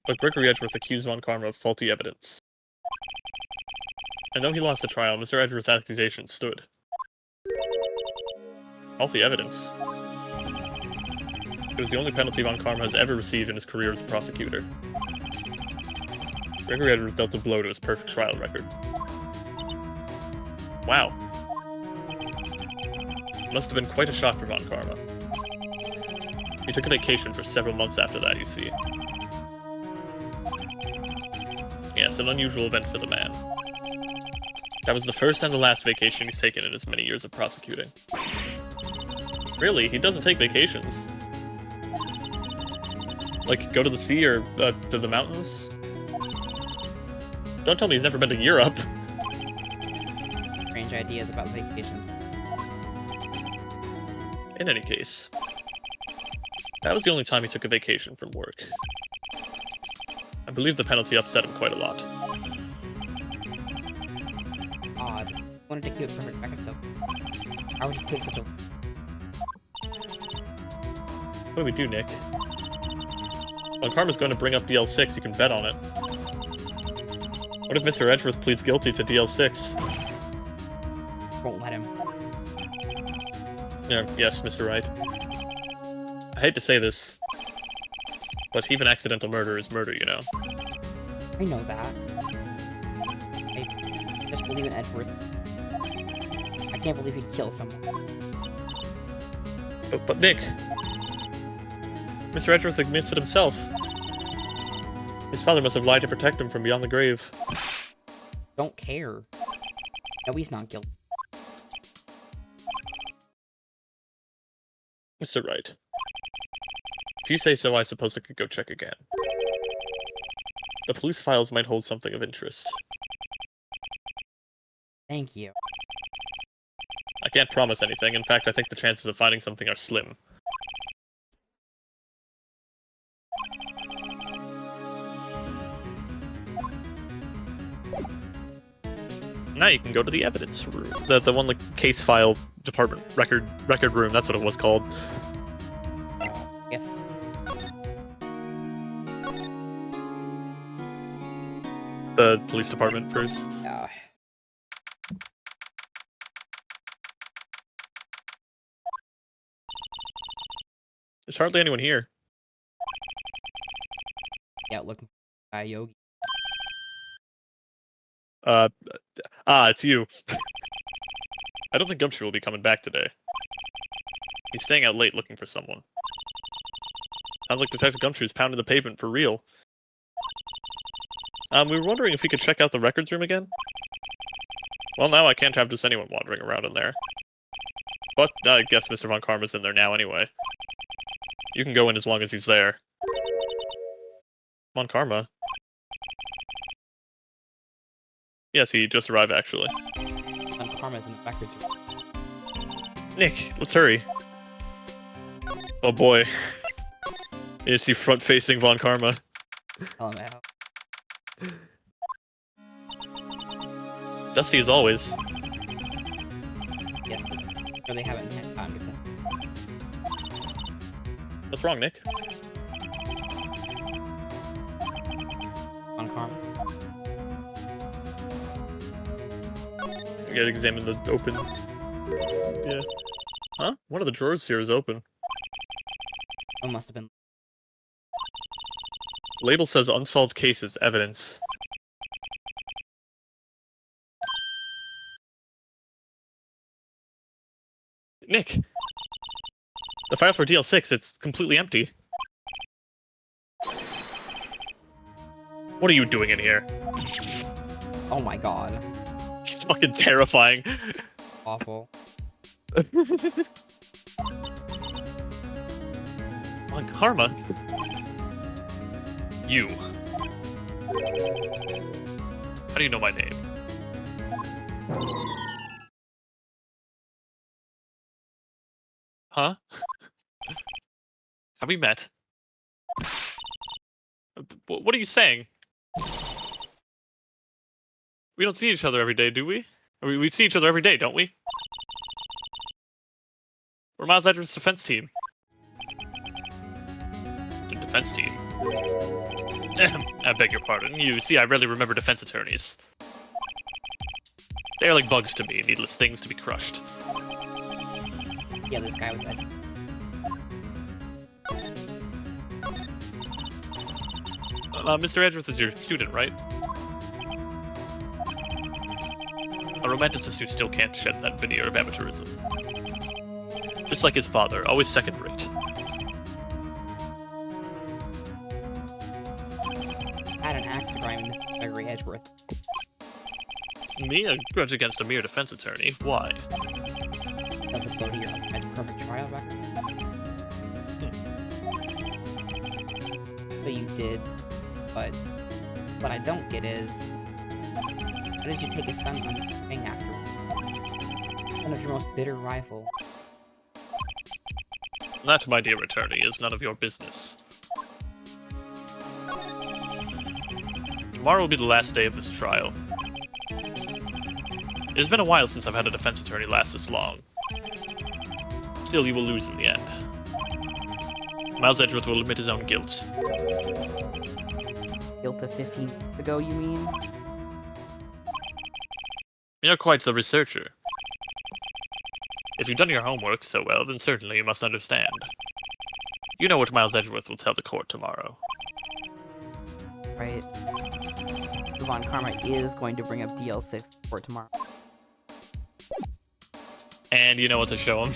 But Gregory Edgeworth accused Von Karma of faulty evidence. And though he lost the trial, Mr. Edgeworth's accusations stood. Faulty evidence? It was the only penalty Von Karma has ever received in his career as a prosecutor. Gregory Edgeworth dealt a blow to his perfect trial record. Wow. Must have been quite a shock for Von Karma. He took a vacation for several months after that, you see. Yes, an unusual event for the man. That was the first and the last vacation he's taken in his many years of prosecuting. Really? He doesn't take vacations? Like, go to the sea or to the mountains? Don't tell me he's never been to Europe! Strange ideas about vacations. In any case, that was the only time he took a vacation from work. I believe the penalty upset him quite a lot. Odd. He wanted to keep a perfect record, so... How would he take such a... What do we do, Nick? When Karma's going to bring up DL6, you can bet on it. What if Mr. Edgeworth pleads guilty to DL6? Won't let him. Yeah, yes, Mr. Wright. I hate to say this, but even accidental murder is murder, you know. I know that. I just believe in Edgeworth. I can't believe he'd kill someone. But Nick! Mr. Edgeworth admits it himself. His father must have lied to protect him from beyond the grave. Don't care. No, he's not guilty. Mr. Wright. If you say so, I suppose I could go check again. The police files might hold something of interest. Thank you. I can't promise anything. In fact, I think the chances of finding something are slim. Now you can go to the evidence room. The one, like, case file department, record room, that's what it was called. Yes. the police department first. Yeah. There's hardly anyone here. Yeah, looking for Yogi. It's you. I don't think Gumshoe will be coming back today. He's staying out late looking for someone. Sounds like Detective Gumshoe's pounding the pavement for real. We were wondering if we could check out the records room again. Well, now I can't have just anyone wandering around in there. But I guess Mr. Von Karma's in there now anyway. You can go in as long as he's there. Von Karma? Yes, he just arrived actually. Von Karma's in the records room. Nick, let's hurry. Oh boy. You see front-facing Von Karma. Tell him out. Dusty as always. Yes, or they haven't had time to come. What's wrong, Nick? Von Karma. I gotta examine the open. Yeah. Huh? One of the drawers here is open. It must have been. Label says unsolved cases, evidence. Nick! The file for DL6, it's completely empty. What are you doing in here? Oh my god. It's fucking terrifying. Awful. On Karma? You. How do you know my name? Huh? Have we met? What are you saying? We don't see each other every day, do we? I mean, we see each other every day, don't we? We're Miles Edwards' defense team. The defense team? I beg your pardon. You see, I rarely remember defense attorneys. They are like bugs to me, needless things to be crushed. Yeah, this guy was edgy. Mr. Edgeworth is your student, right? A romanticist who still can't shed that veneer of amateurism. Just like his father, always second-rate. I had an axe to grind with Mr. Gregory Edgeworth. Me? A grudge against a mere defense attorney? Why? Does it go to your otherwise perfect trial record? But you did. But what I don't get is, why did you take his son on the thing after? One of your most bitter rival. That, my dear attorney, is none of your business. Tomorrow will be the last day of this trial. It has been a while since I've had a defense attorney last this long. Still, you will lose in the end. Miles Edgeworth will admit his own guilt. Guilt of 15 years ago, you mean? You're quite the researcher. If you've done your homework so well, then certainly you must understand. You know what Miles Edgeworth will tell the court tomorrow. Right. Von Karma is going to bring up DL6 for tomorrow. And you know what to show him.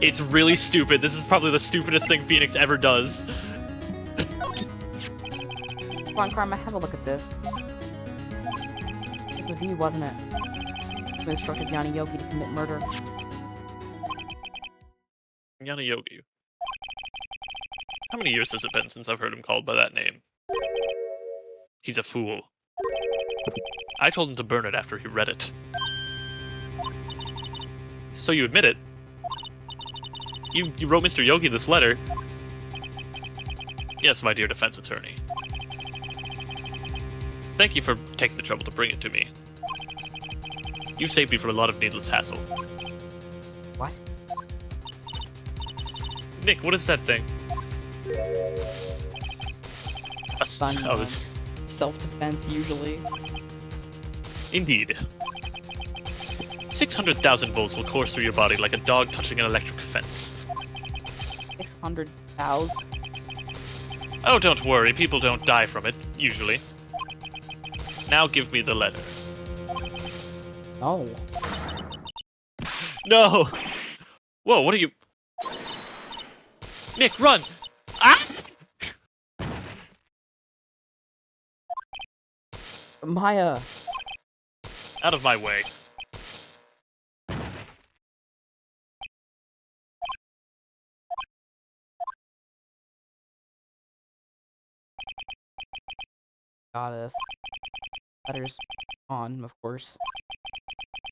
It's really stupid. This is probably the stupidest thing Phoenix ever does. Von Karma, have a look at this. This was you, wasn't it? Who instructed Yanni Yogi to commit murder? Yanni Yogi. How many years has it been since I've heard him called by that name? He's a fool. I told him to burn it after he read it. So you admit it? You wrote Mr. Yogi this letter? Yes, my dear defense attorney. Thank you for taking the trouble to bring it to me. You've saved me from a lot of needless hassle. What? Nick, what is that thing? A sun. Oh, self-defense usually. Indeed. 600,000 volts will course through your body like a dog touching an electric fence. 600,000? Oh, don't worry, people don't die from it, usually. Now give me the letter. No. No! Whoa, what are you... Nick, run! Ah! Maya! Out of my way. Goddess. Letters on, of course.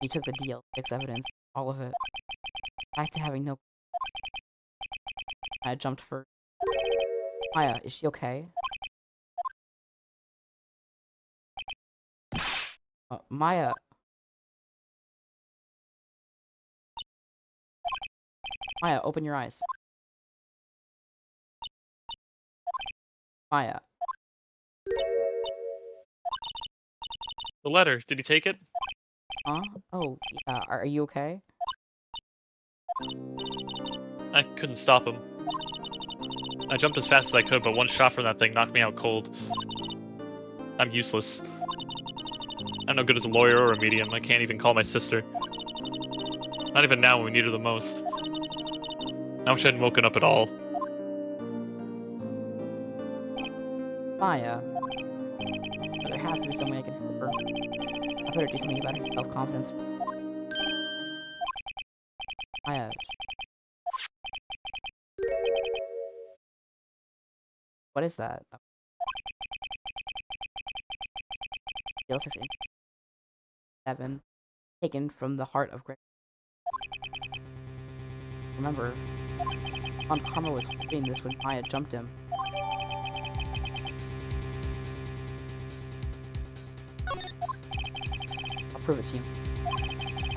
He took the DL6 evidence, all of it. Back to having no... I jumped first. Maya, is she okay? Maya. Maya, open your eyes. Maya. The letter, did he take it? Huh? Oh, yeah, are you okay? I couldn't stop him. I jumped as fast as I could, but one shot from that thing knocked me out cold. I'm useless. I'm no good as a lawyer or a medium. I can't even call my sister. Not even now when we need her the most. I wish I hadn't woken up at all. Maya. But there has to be some way I can help her. I better do something about her self-confidence. Maya. What is that? DL6 taken from the heart of Greg. Remember, Von Karma was doing this when Maya jumped him. I'll prove it to you.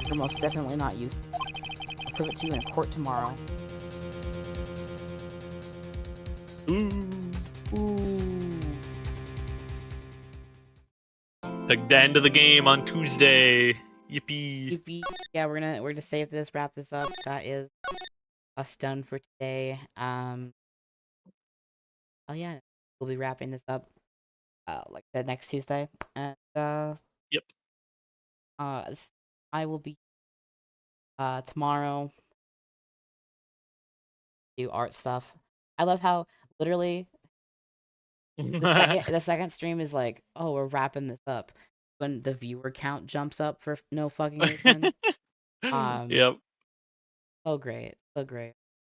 You're most definitely not used. I'll prove it to you in court tomorrow. Ooh. Ooh. The end of the game on Tuesday. Yippee. Yippee. Yeah, we're gonna save this, wrap this up. That is us done for today. Oh yeah, we'll be wrapping this up like I said, next Tuesday. And Yep. I will be tomorrow do art stuff. I love how literally the second stream is like, oh, we're wrapping this up when the viewer count jumps up for no fucking reason. Yep. So great, so great.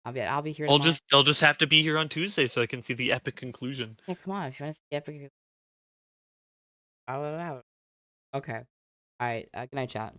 I'll be here I'll tomorrow. just have to be here on Tuesday so I can see the epic conclusion. Yeah, come on, if you want to see the epic. Okay. All right. Good night, chat.